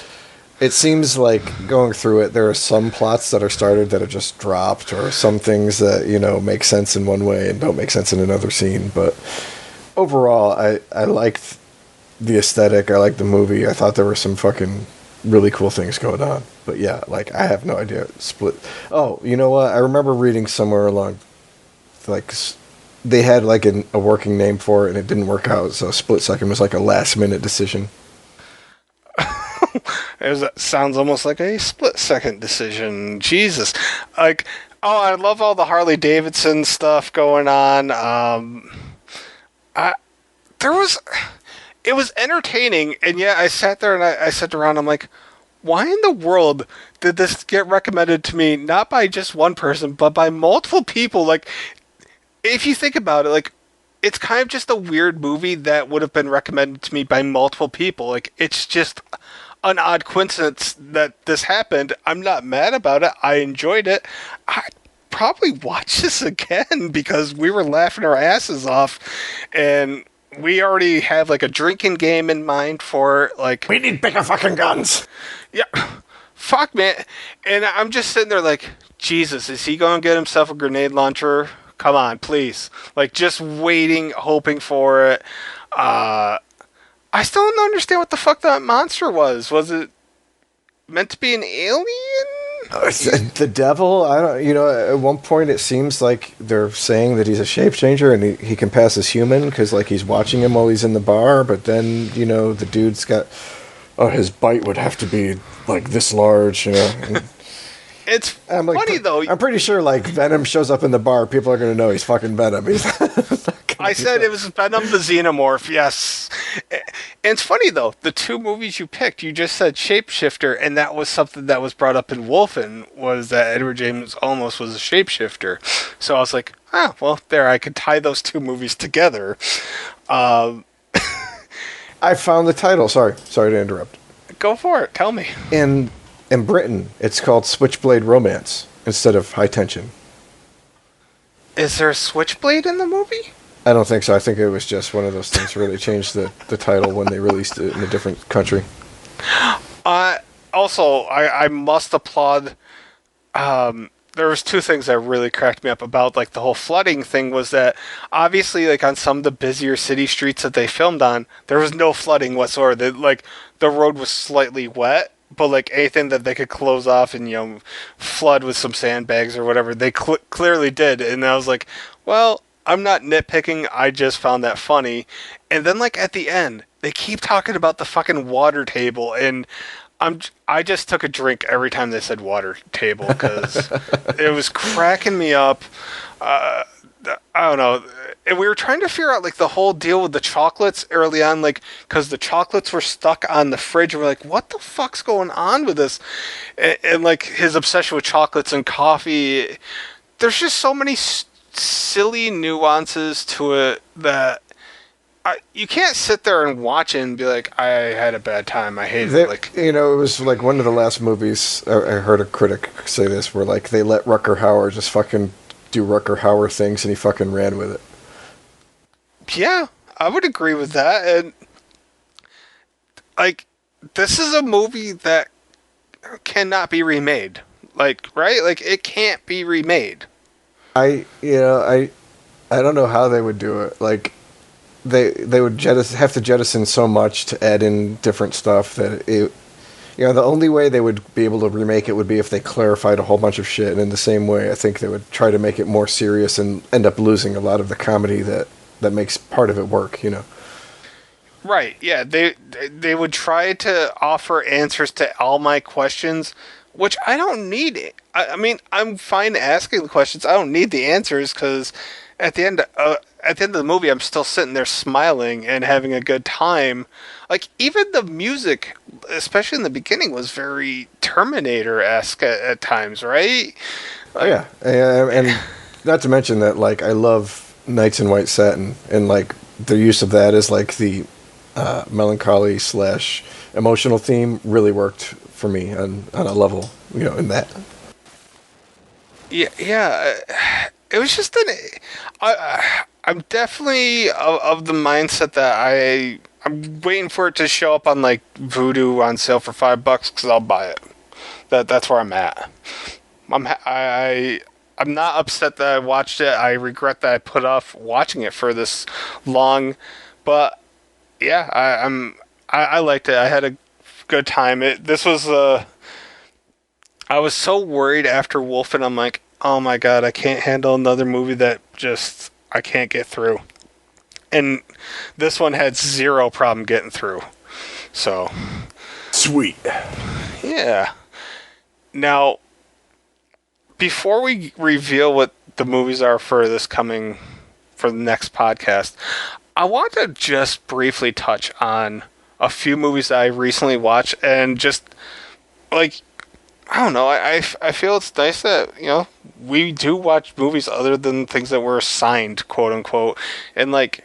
it seems like going through it, there are some plots that are started that are just dropped, or some things that make sense in one way and don't make sense in another scene. But overall, I liked the aesthetic. I liked the movie. I thought there were some fucking really cool things going on. But yeah, like I have no idea. Split. Oh, you know what? I remember reading somewhere along, like they had like a working name for it, and it didn't work out. So Split Second was like a last minute decision. Sounds almost like a split second decision. Jesus. Like, oh, I love all the Harley Davidson stuff going on. I there was it was entertaining, and yet I sat there and I sat around. I'm like, why in the world did this get recommended to me? Not by just one person, but by multiple people. Like, if you think about it, like, it's kind of just a weird movie that would have been recommended to me by multiple people. Like, it's just an odd coincidence that this happened. I'm not mad about it. I enjoyed it. I'd probably watch this again because we were laughing our asses off, and we already have like a drinking game in mind for like. We need bigger fucking guns. Yeah, fuck man, and I'm just sitting there like, Jesus, is he gonna get himself a grenade launcher? Come on, please. Like, just waiting, hoping for it. I still don't understand what the fuck that monster was. Was it meant to be an alien? The devil. I don't. At one point it seems like they're saying that he's a shape changer and he can pass as human because like he's watching him while he's in the bar. But then the dude's got. Oh, his bite would have to be like this large. And It's I'm like, funny though. I'm pretty sure like Venom shows up in the bar, people are gonna know he's fucking Venom. I said it was Venom the Xenomorph, yes. And it's funny though, the two movies you picked, you just said Shapeshifter, and that was something that was brought up in Wolfen, was that Edward James Olmos was a shapeshifter. So I was like, well, there, I could tie those two movies together. I found the title. Sorry to interrupt. Go for it, tell me. In Britain, it's called Switchblade Romance instead of High Tension. Is there a switchblade in the movie? I don't think so. I think it was just one of those things where they changed the title when they released it in a different country. Also, I must applaud. There was two things that really cracked me up about like the whole flooding thing. Was that obviously like on some of the busier city streets that they filmed on, there was no flooding whatsoever. The road was slightly wet, but like anything that they could close off and flood with some sandbags or whatever, they clearly did. And I was like, well, I'm not nitpicking. I just found that funny. And then like at the end, they keep talking about the fucking water table, and I just took a drink every time they said water table because it was cracking me up. I don't know. And we were trying to figure out like the whole deal with the chocolates early on, like because the chocolates were stuck on the fridge. And we're like, what the fuck's going on with this? And like his obsession with chocolates and coffee. There's just so many silly nuances to it that you can't sit there and watch it and be like, I had a bad time. I hated it. Like, it was like one of the last movies. I heard a critic say this, where like they let Rutger Hauer just fucking do Rutger Hauer things, and he fucking ran with it. Yeah, I would agree with that. And like, this is a movie that cannot be remade. Like, right? Like, it can't be remade. I don't know how they would do it. Like, they would have to jettison so much to add in different stuff that it The only way they would be able to remake it would be if they clarified a whole bunch of shit, and in the same way, I think they would try to make it more serious and end up losing a lot of the comedy that makes part of it work. Right, yeah, they would try to offer answers to all my questions, which I don't need. I mean, I'm fine asking the questions. I don't need the answers because at the end of the movie, I'm still sitting there smiling and having a good time. Like even the music, especially in the beginning, was very Terminator-esque at times, right? Oh yeah, and not to mention that like I love Knights in White Satin, and like the use of that as like the melancholy / emotional theme really worked for me on a level, in that. Yeah. It was just I'm definitely of the mindset that I'm waiting for it to show up on like Vudu on sale for $5 because I'll buy it. That's where I'm at. I'm not upset that I watched it. I regret that I put off watching it for this long, but yeah, I liked it. I had a good time. I was so worried after Wolfen. I'm like, oh my god, I can't handle another movie that just I can't get through. And this one had zero problem getting through. So Sweet. yeah. Now, before we reveal what the movies are for the next podcast, I want to just briefly touch on a few movies that I recently watched and just like I don't know. I feel it's nice that we do watch movies other than things that were assigned, quote unquote, and like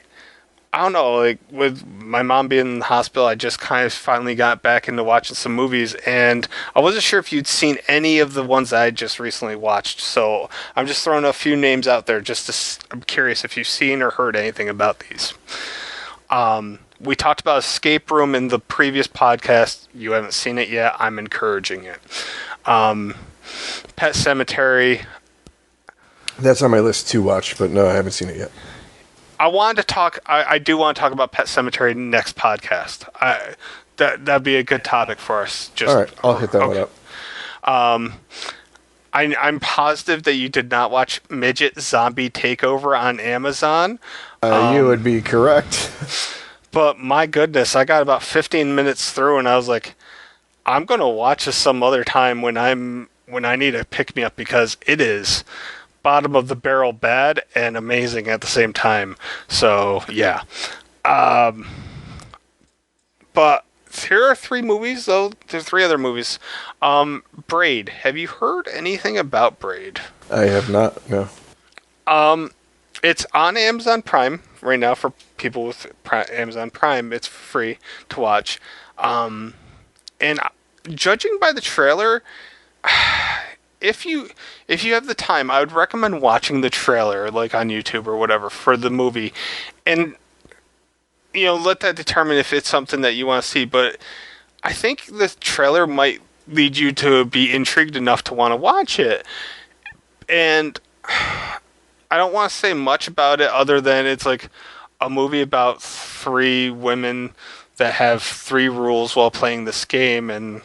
I don't know, like with my mom being in the hospital, I just kind of finally got back into watching some movies, and I wasn't sure if you'd seen any of the ones that I just recently watched. So I'm just throwing a few names out there. I'm curious if you've seen or heard anything about these. We talked about Escape Room in the previous podcast. You haven't seen it yet. I'm encouraging it. Pet Cemetery. That's on my list to watch, but no, I haven't seen it yet. I do want to talk about Pet Cemetery next podcast. That'd be a good topic for us. All right, I'll hit that one up. I'm positive that you did not watch Midget Zombie Takeover on Amazon. You would be correct. But my goodness, I got about 15 minutes through, and I was like, I'm gonna watch this some other time when I need a pick me up because it is bottom of the barrel bad and amazing at the same time. So yeah, but here are 3 movies though. There's 3 other movies. Braid. Have you heard anything about Braid? I have not. No. It's on Amazon Prime right now for people with Amazon Prime. It's free to watch. And judging by the trailer, if you have the time, I would recommend watching the trailer, like on YouTube or whatever, for the movie, and let that determine if it's something that you want to see. But I think the trailer might lead you to be intrigued enough to want to watch it. And I don't want to say much about it other than it's like a movie about 3 women that have 3 rules while playing this game, and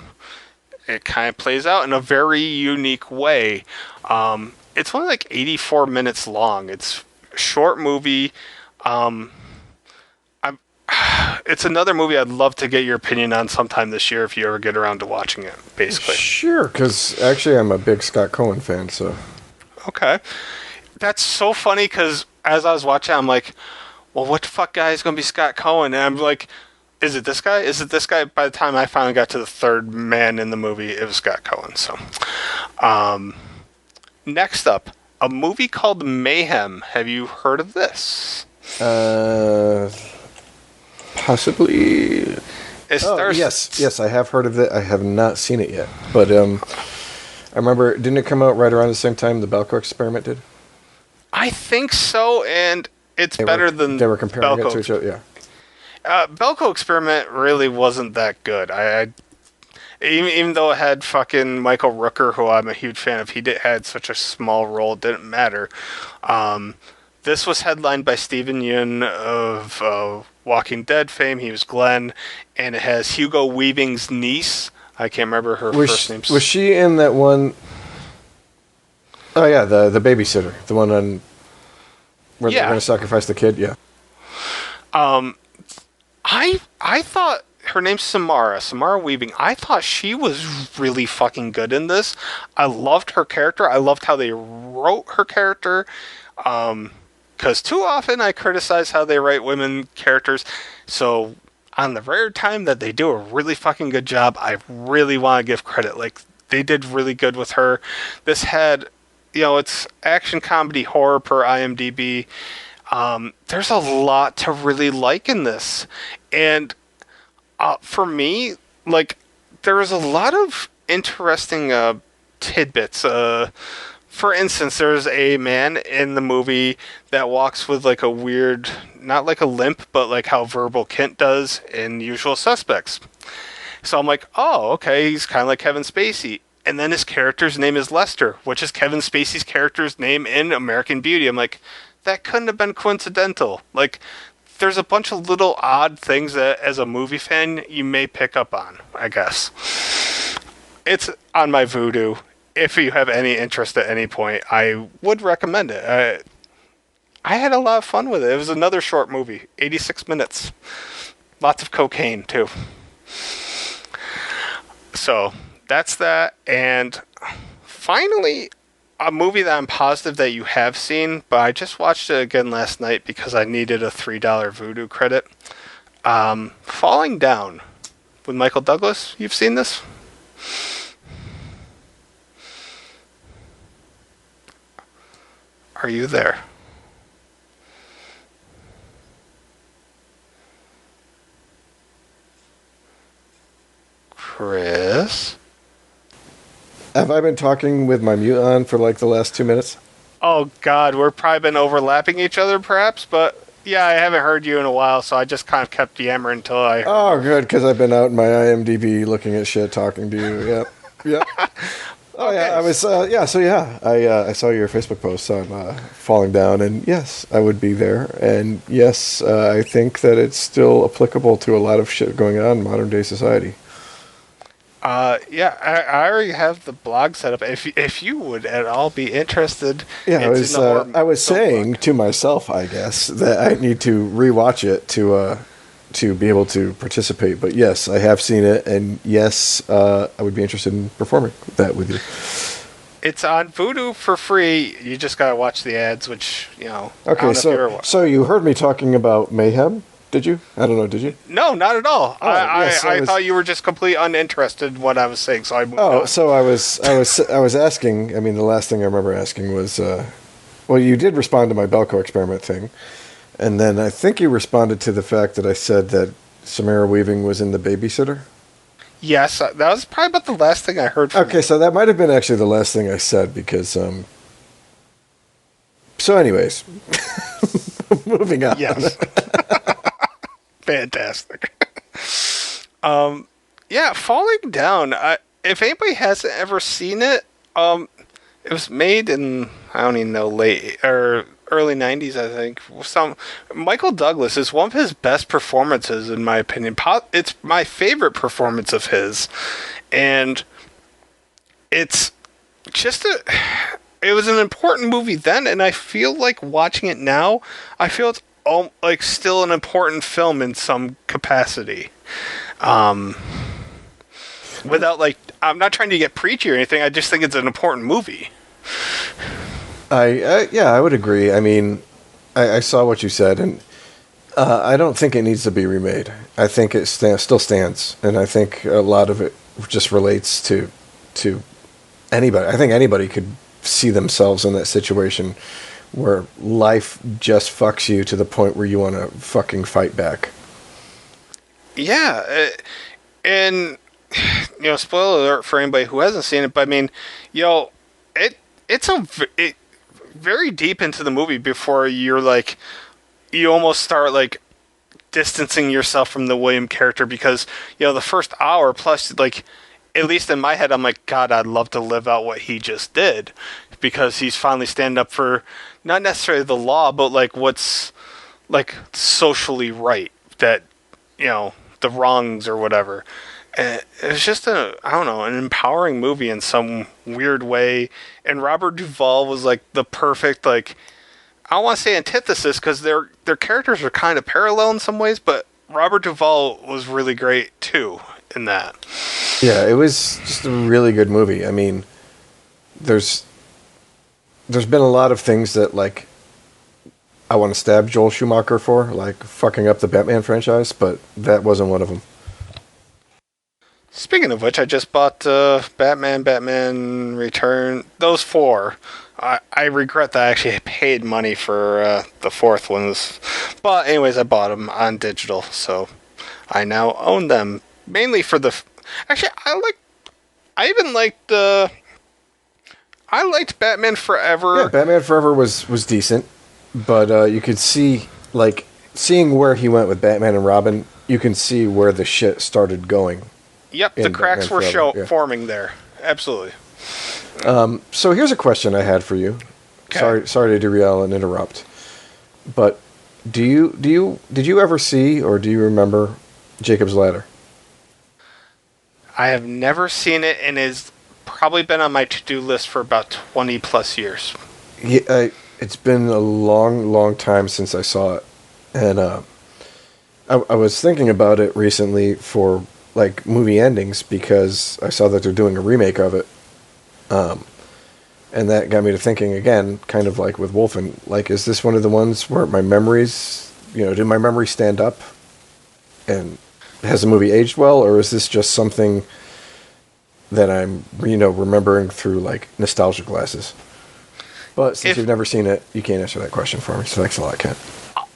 it kind of plays out in a very unique way. It's only like 84 minutes long. It's a short movie. It's another movie I'd love to get your opinion on sometime this year if you ever get around to watching it, basically. Sure, because actually I'm a big Scott Cohen fan, so. Okay. That's so funny because as I was watching, I'm like, well, what the fuck guy is going to be Scott Cohen? And I'm like, is it this guy? Is it this guy? By the time I finally got to the third man in the movie, it was Scott Cohen. So, next up, a movie called Mayhem. Have you heard of this? Possibly. Yes, I have heard of it. I have not seen it yet, but I remember. Didn't it come out right around the same time the Belko Experiment did? I think so, and it's better than they were comparing Belko. it to each other. Yeah. Belko Experiment really wasn't that good. Even though it had fucking Michael Rooker, who I'm a huge fan of, had such a small role, it didn't matter. This was headlined by Steven Yeun of Walking Dead fame. He was Glenn, and it has Hugo Weaving's niece. I can't remember her Was first she, name. was she in that one? Oh yeah, the babysitter, the one on where they're Yeah. going to sacrifice the kid. Yeah. I thought her name's Samara Weaving. I thought she was really fucking good in this. I loved her character. I loved how they wrote her character. Because too often I criticize how they write women characters. So on the rare time that they do a really fucking good job, I really want to give credit. Like, they did really good with her. This had, it's action, comedy, horror per IMDb. There's a lot to really like in this. And for me, like, there was a lot of interesting tidbits. For instance, there's a man in the movie that walks with like a weird, not like a limp, but like how Verbal Kint does in Usual Suspects. So I'm like, oh, okay, he's kind of like Kevin Spacey. And then his character's name is Lester, which is Kevin Spacey's character's name in American Beauty. I'm like, that couldn't have been coincidental. Like, there's a bunch of little odd things that, as a movie fan, you may pick up on, I guess. It's on my Vudu. If you have any interest at any point, I would recommend it. I had a lot of fun with it. It was another short movie, 86 minutes. Lots of cocaine, too. So, that's that. And finally, a movie that I'm positive that you have seen, but I just watched it again last night because I needed a $3 Vudu credit. Falling Down with Michael Douglas. You've seen this? Are you there? Chris? Have I been talking with my mute on for like the last 2 minutes? Oh, God, we're probably been overlapping each other, perhaps, but yeah, I haven't heard you in a while, so I just kind of kept yammering until I heard. Oh, good, because I've been out in my IMDb looking at shit, talking to you. Yep. Yep. Oh, Okay. yeah, I was, I saw your Facebook post on Falling Down, and yes, I would be there. And yes, I think that it's still applicable to a lot of shit going on in modern day society. Yeah, I already have the blog set up. If you would at all be interested, Yeah, it's in the horror I was film saying blog. to myself, I guess, that I need to rewatch it to be able to participate. But yes, I have seen it, and yes, I would be interested in performing that with you. It's on Vudu for free. You just gotta watch the ads, which I don't Okay, know if you ever so you heard me talking about Mayhem, did you? I don't know, did you? No, not at all. Oh, yes, I I was- thought you were just completely uninterested in what I was saying, so I moved Oh, on. so I was asking. I mean, the last thing I remember asking was, well, you did respond to my Belko experiment thing, and then I think you responded to the fact that I said that Samara Weaving was in The Babysitter. Yes, that was probably about the last thing I heard from Okay, you. so that might have been actually the last thing I said because. So, anyways, moving on. Yes. Fantastic. Yeah, Falling Down. If anybody hasn't ever seen it, it was made in, I don't even know, late or early 90s, I think. Michael Douglas is one of his best performances, in my opinion. It's my favorite performance of his. And it's just it was an important movie then, and I feel like watching it now, I feel it's like still an important film in some capacity. Without like, I'm not trying to get preachy or anything. I just think it's an important movie. I would agree. I mean, I saw what you said, and I don't think it needs to be remade. I think it still stands, and I think a lot of it just relates to anybody. I think anybody could see themselves in that situation where life just fucks you to the point where you want to fucking fight back. Yeah, and spoiler alert for anybody who hasn't seen it, but I mean, it's very deep into the movie before you're like, you almost start like distancing yourself from the William character because the first hour plus, like, at least in my head, I'm like, God, I'd love to live out what he just did because he's finally standing up for not necessarily the law, but like what's like socially right, that the wrongs or whatever. It was just I don't know, an empowering movie in some weird way. And Robert Duvall was like the perfect, like, I don't want to say antithesis because their characters are kind of parallel in some ways, but Robert Duvall was really great too in that. Yeah, it was just a really good movie. I mean, there's there's been a lot of things that like I want to stab Joel Schumacher for, like fucking up the Batman franchise, but that wasn't one of them. Speaking of which, I just bought Batman Return. Those four. I regret that I actually paid money for the fourth ones. But anyways, I bought them on digital, so I now own them. Mainly for the... Actually, I even liked the... I liked Batman Yeah, Forever. Batman Forever was decent, but you could see like seeing where he went with Batman and Robin. You can see where the shit started going Yep, the in Batman cracks were Forever. Yeah. forming there. Absolutely. So here's a question I had for you. Okay. Sorry to derail and interrupt, but did you ever see or do you remember Jacob's Ladder? I have never seen it and it's probably been on my to-do list for about 20 plus years. Yeah, it's been a long, long time since I saw it, and I was thinking about it recently for like movie endings because I saw that they're doing a remake of it, and that got me to thinking again, kind of like with Wolfen, like is this one of the ones where my memories, did my memory stand up, and has the movie aged well, or is this just something that I'm remembering through like nostalgia glasses? But since If you've never seen it, you can't answer that question for me. So thanks a lot, Ken.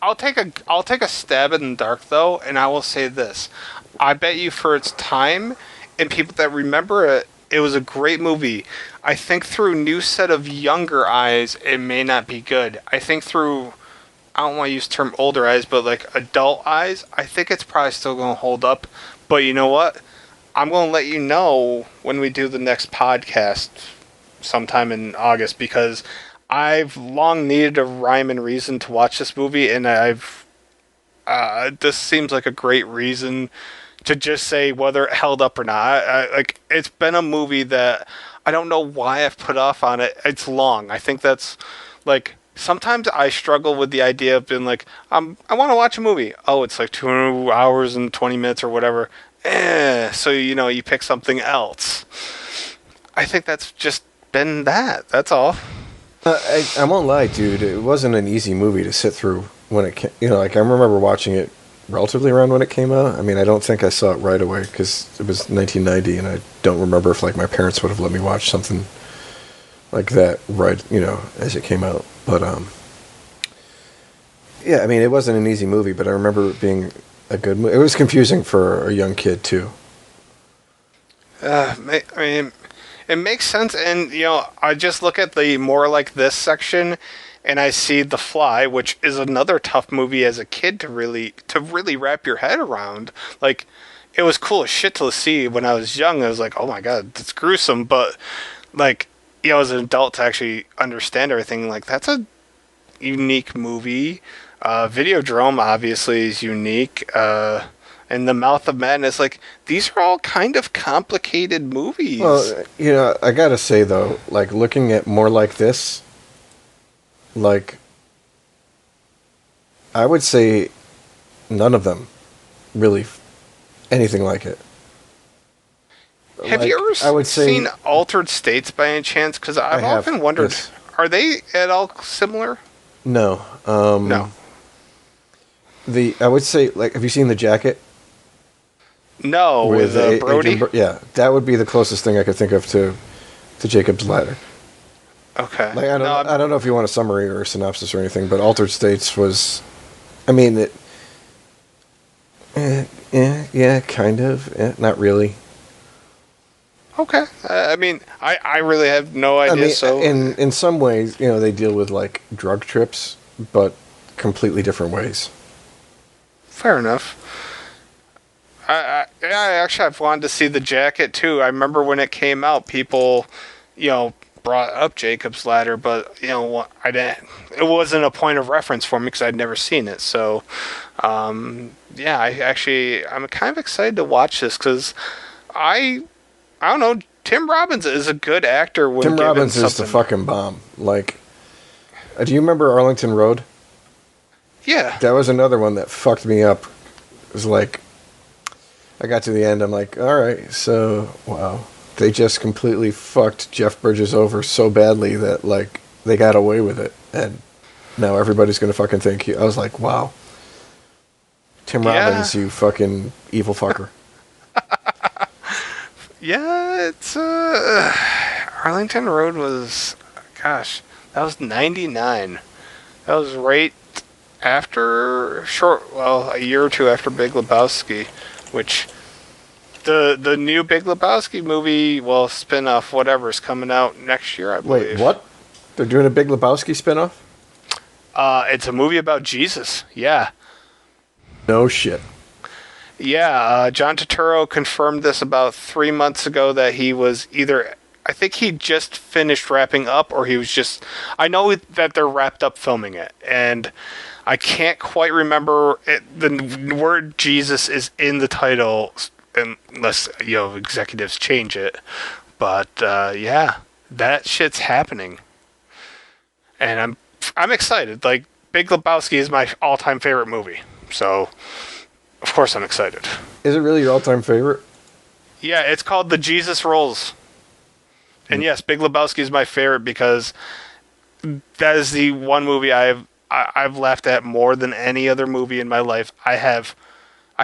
I'll take a stab in the dark though, and I will say this: I bet you for its time and people that remember it, it was a great movie. I think through new set of younger eyes, it may not be good. I think through I don't want to use the term older eyes, but like adult eyes, I think it's probably still going to hold up. But you know what? I'm going to let you know when we do the next podcast sometime in August because I've long needed a rhyme and reason to watch this movie, and this seems like a great reason to just say whether it held up or not. Like it's been a movie that I don't know why I've put off on it. It's long. I think that's like sometimes I struggle with the idea of being like I want to watch a movie. Oh, it's like 2 hours and 20 minutes or whatever. So you pick something else. I think that's just been that. That's all. I won't lie, dude. It wasn't an easy movie to sit through when it came. Like I remember watching it relatively around when it came out. I mean, I don't think I saw it right away because it was 1990, and I don't remember if like my parents would have let me watch something like that right, as it came out. But yeah, I mean, it wasn't an easy movie, but I remember it being a good movie. It was confusing for a young kid too. I mean, it makes sense, and I just look at the more like this section, and I see The Fly, which is another tough movie as a kid to really wrap your head around. Like, it was cool as shit to see when I was young. I was like, oh my god, it's gruesome, but like, as an adult to actually understand everything, like that's a unique movie. Videodrome obviously is unique. And The Mouth of Madness, like these are all kind of complicated movies. Well, I gotta say though, like looking at more like this, like I would say none of them really anything like it. Have Like you ever I would say seen Altered States by any chance? Because I I've have often wondered, this. are they at all similar? No. No. I would say like have you seen The Jacket No, with Brody? Yeah, that would be the closest thing I could think of to Jacob's Ladder. Okay. Like I don't No, I don't know if you want a summary or a synopsis or anything, but Altered States was, I mean, yeah, kind of, not really. okay. I mean, I really have no I idea. mean, So in some ways, they deal with like drug trips, but completely different ways. fair enough. I actually I've wanted to see The Jacket too. I remember when it came out, people, brought up Jacob's Ladder, but I didn't. It wasn't a point of reference for me because I'd never seen it. So, yeah, I'm kind of excited to watch this because I don't know. Tim Robbins is a good actor. When Tim given Robbins is the something. fucking bomb. Like, do you remember Arlington Road? Yeah. That was another one that fucked me up. It was like, I got to the end, I'm like, alright, so, wow. They just completely fucked Jeff Bridges over so badly that, like, they got away with it. And now everybody's gonna fucking think I was like, wow. Tim Robbins, you fucking evil fucker. Yeah, it's Arlington Road was, gosh, that was 99. That was right after a year or two after Big Lebowski, which the new Big Lebowski movie, spin-off, whatever, is coming out next year, I believe. Wait, what? They're doing a Big Lebowski spinoff? It's a movie about Jesus. Yeah. No shit. Yeah, John Turturro confirmed this about 3 months ago that he was I think he just finished wrapping up, or he was just, I know that they're wrapped up filming it, and I can't quite remember the word Jesus is in the title, unless, executives change it, but, yeah, that shit's happening, and I'm excited. Like, Big Lebowski is my all-time favorite movie, so of course I'm excited. Is it really your all-time favorite? Yeah, it's called The Jesus Rolls. And yes, Big Lebowski is my favorite because that is the one movie I've laughed at more than any other movie in my life. I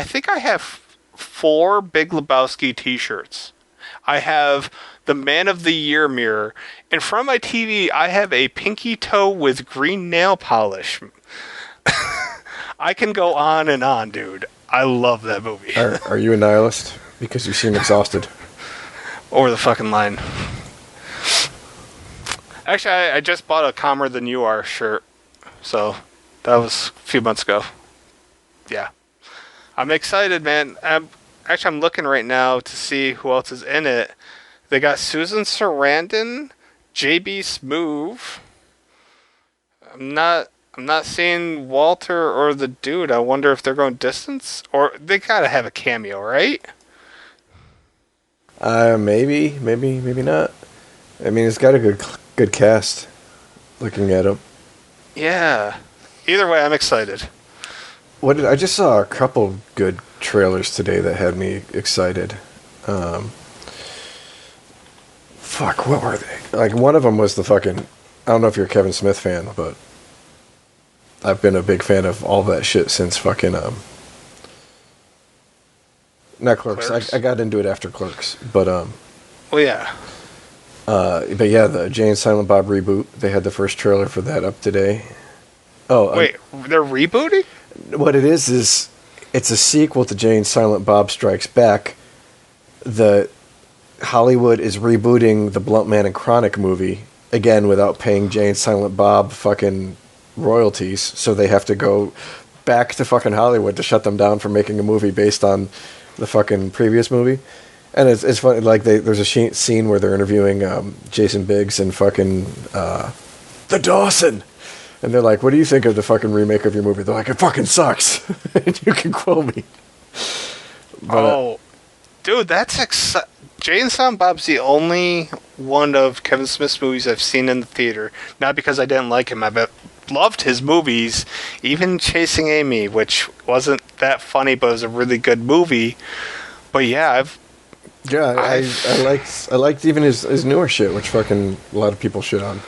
think I have 4 Big Lebowski t-shirts. I have the Man of the Year mirror. In front of my TV, I have a pinky toe with green nail polish. I can go on and on, dude. I love that movie. Are you a nihilist? Because you seem exhausted. Over the fucking line. Actually, I just bought a Calmer Than You Are shirt. So, that was a few months ago. Yeah. I'm excited, man. I'm looking right now to see who else is in it. They got Susan Sarandon, JB Smoove. I'm not seeing Walter or the dude. I wonder if they're going distance? Or they gotta have a cameo, right? Maybe not. I mean, it's got a good cast. Looking at him. Yeah. Either way, I'm excited. I just saw a couple good trailers today that had me excited. Fuck, what were they? Like, one of them was the fucking, I don't know if you're a Kevin Smith fan, but I've been a big fan of all that shit since fucking, not Clerks. I got into it after Clerks, but, Well, yeah. but yeah, the Jay and Silent Bob reboot, they had the first trailer for that up today. Oh, wait, they're rebooting? What it is it's a sequel to Jay and Silent Bob Strikes Back. The Hollywood is rebooting the Blunt Man and Chronic movie again without paying Jay and Silent Bob fucking royalties, so they have to go back to fucking Hollywood to shut them down for making a movie based on the fucking previous movie. And it's funny, like there's a scene where they're interviewing Jason Biggs and fucking the Dawson, and they're like, "What do you think of the fucking remake of your movie?" They're like, "It fucking sucks." And you can quote me. But, dude, that's Jay and Silent Bob's the only one of Kevin Smith's movies I've seen in the theater. Not because I didn't like him, I've loved his movies, even Chasing Amy, which wasn't that funny, but it was a really good movie. But yeah, I liked even his newer shit, which fucking a lot of people shit on.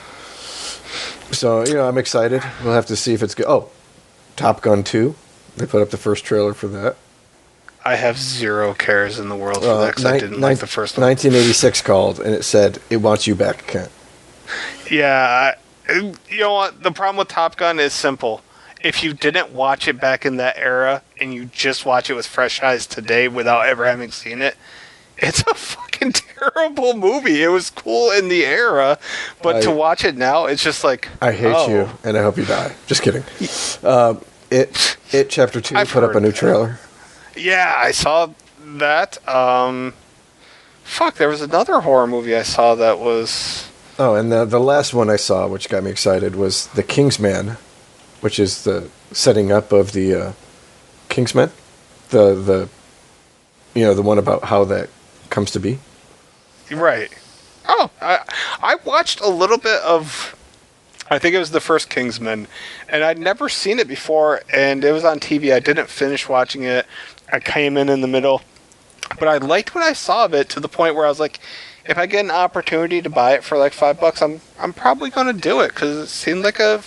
So, I'm excited. We'll have to see if it's good. Oh, Top Gun 2. They put up the first trailer for that. I have zero cares in the world for that because I didn't like the first one. 1986 called, and it said, "It wants you back, Kent." Yeah, you know what? The problem with Top Gun is simple. If you didn't watch it back in that era, and you just watch it with fresh eyes today without ever having seen it, it's a fucking terrible movie. It was cool in the era, but to watch it now, it's just like, I hate you, and I hope you die. Just kidding. It Chapter 2 put up a new trailer. Yeah, I saw that. Fuck, there was another horror movie I saw that was Oh, and the last one I saw, which got me excited, was The Kingsman, which is the setting up of the Kingsman, the the one about how that comes to be. Right. Oh, I watched a little bit of. I think it was the first Kingsman, and I'd never seen it before, and it was on TV. I didn't finish watching it. I came in the middle, but I liked what I saw of it to the point where I was like, if I get an opportunity to buy it for like $5, I'm probably going to do it because it seemed like a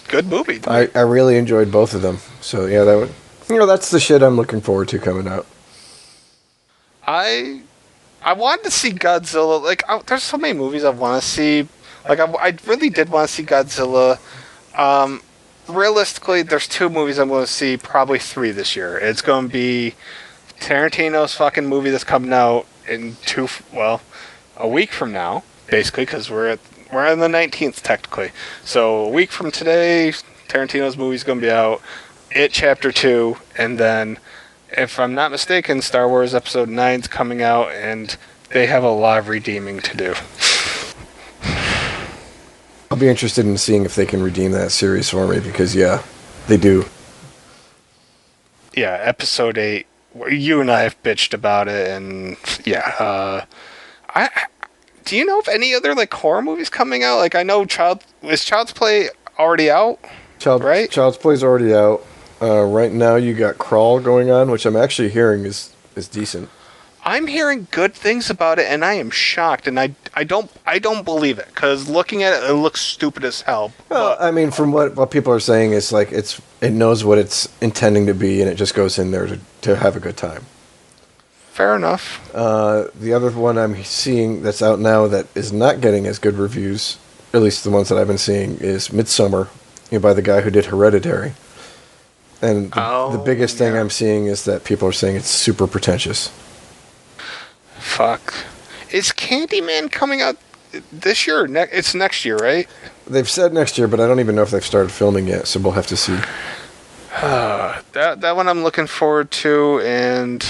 good movie to me. I really enjoyed both of them. So yeah, that would that's the shit I'm looking forward to coming out. I wanted to see Godzilla. Like, there's so many movies I want to see. Like, I really did want to see Godzilla. Realistically, there's 2 movies I'm going to see, probably 3 this year. It's going to be Tarantino's fucking movie that's coming out in a week from now, basically, because we're on the 19th technically. So a week from today, Tarantino's movie's going to be out. It Chapter 2, and then, if I'm not mistaken, Star Wars Episode 9's coming out, and they have a lot of redeeming to do. I'll be interested in seeing if they can redeem that series for me because yeah, they do. Yeah, Episode 8. You and I have bitched about it, and yeah. Do you know of any other like horror movies coming out? Like, I know Child's Play already out? Right? Child's Play's already out. Right now you got Crawl going on, which I'm actually hearing is decent. I'm hearing good things about it, and I am shocked, and I don't believe it because looking at it, it looks stupid as hell. Well, I mean, from what people are saying, is like it knows what it's intending to be, and it just goes in there to have a good time. Fair enough. The other one I'm seeing that's out now that is not getting as good reviews, at least the ones that I've been seeing, is Midsummer, by the guy who did Hereditary. And the biggest thing I'm seeing is that people are saying it's super pretentious. Fuck. Is Candyman coming out this year? It's next year, right? They've said next year, but I don't even know if they've started filming yet, so we'll have to see. That one I'm looking forward to, and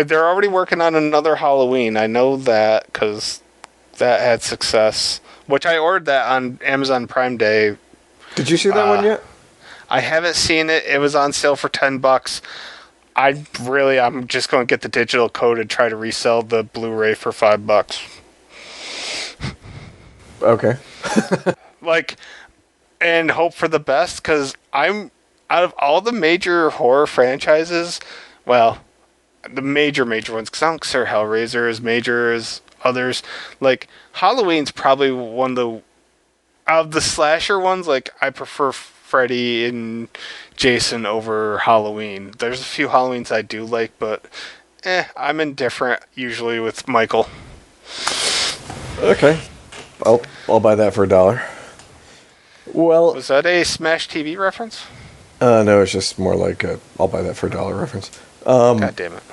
they're already working on another Halloween. I know that because that had success, which I ordered that on Amazon Prime Day. Did you see that one yet? I haven't seen it. It was on sale for $10. I'm just going to get the digital code and try to resell the Blu-ray for $5. Okay. And hope for the best, because I'm out of all the major horror franchises, well, the major ones, because I don't consider Hellraiser as major as others. Like, Halloween's probably one of the slasher ones. Like, I prefer Freddy and Jason over Halloween. There's a few Halloweens I do like, but I'm indifferent usually with Michael. Okay. I'll buy that for $1. Well, was that a Smash TV reference? No, it's just more like I'll buy that for $1 reference. God damn it.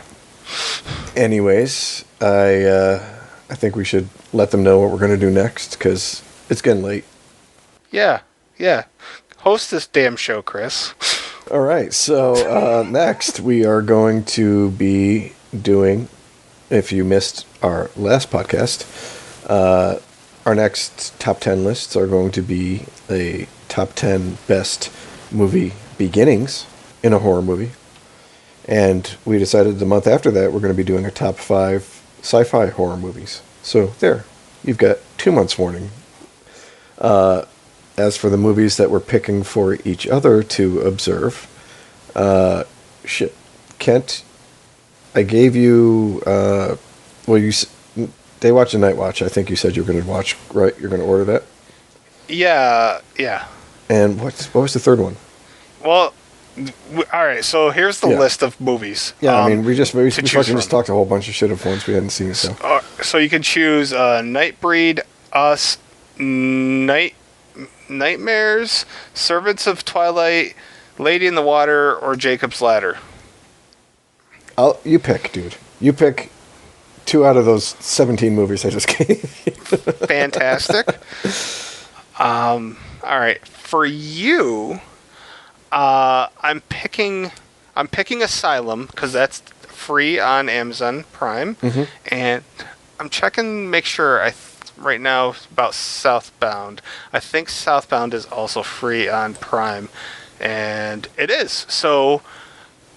Anyways, I think we should let them know what we're going to do next because it's getting late. Yeah. Host this damn show, Chris. All right, so next we are going to be doing, if you missed our last podcast, our next top 10 lists are going to be a top 10 best movie beginnings in a horror movie. And we decided the month after that we're going to be doing a top 5 sci-fi horror movies. So there, you've got 2 months warning. As for the movies that we're picking for each other to observe, Kent, I gave you, Day Watch and Night Watch. I think you said you were going to watch, right? You're going to order that? Yeah. And what was the third one? Well, all right, so here's the list of movies. Yeah, I mean, we fucking just talked a whole bunch of shit of ones we hadn't seen. So you can choose Nightbreed, Us, Nightmares, Servants of Twilight, Lady in the Water, or Jacob's Ladder. You pick, dude. You pick 2 out of those 17 movies I just gave. Fantastic. All right, for you, I'm picking Asylum because that's free on Amazon Prime, and I'm checking make sure right now about Southbound. I think Southbound is also free on Prime, and it is. So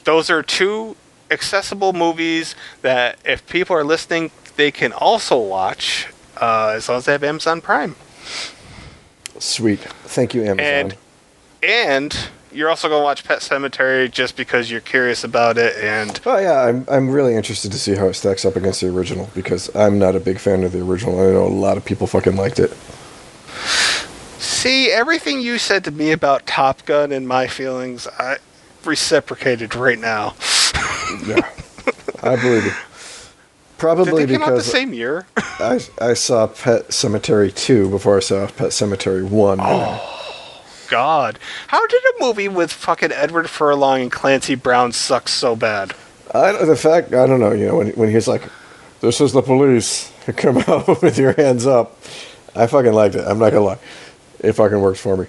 those are two accessible movies that if people are listening, they can also watch as long as they have Amazon Prime. Sweet. Thank you, Amazon. And you're also going to watch Pet Sematary just because you're curious about it. And Oh yeah, I'm really interested to see how it stacks up against the original because I'm not a big fan of the original. I know a lot of people fucking liked it. see, everything you said to me about Top Gun and my feelings, I reciprocated right now. Yeah, I believe you. Probably Did they come out the because same year? I saw Pet Cemetery 2 before I saw Pet Cemetery 1. God. How did a movie with fucking Edward Furlong and Clancy Brown suck so bad? I don't know, when he's like, this is the police, come out with your hands up. I fucking liked it. I'm not gonna lie. It fucking works for me.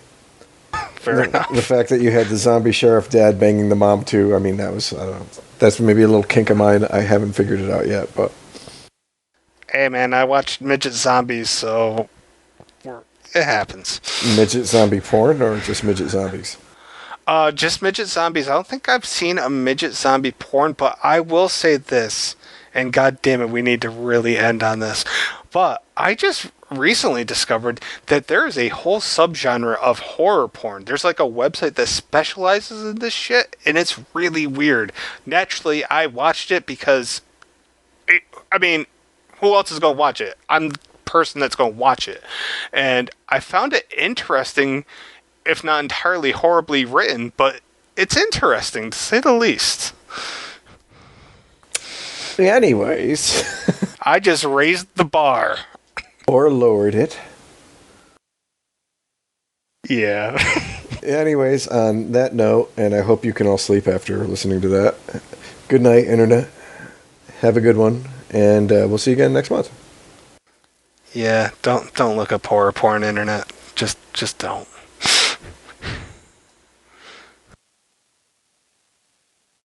Fair enough. The fact that you had the zombie sheriff dad banging the mom too, I mean, that was, I don't know. That's maybe a little kink of mine. I haven't figured it out yet, but. Hey man, I watched Midget Zombies, so it happens. Midget zombie porn or just midget zombies? Just Midget Zombies. I don't think I've seen a Midget Zombie porn, but I will say this, and god damn it, we need to really end on this. But I just recently discovered that there is a whole subgenre of horror porn. There's like a website that specializes in this shit, and it's really weird. Naturally, I watched it because, I mean, who else is going to watch it? I'm the person that's going to watch it. And I found it interesting, if not entirely horribly written, but it's interesting, to say the least. Anyways. I just raised the bar. Or lowered it. Yeah. Anyways, on that note, and I hope you can all sleep after listening to that. Good night, Internet. Have a good one, and we'll see you again next month. Yeah, don't look up horror porn, internet. Just don't.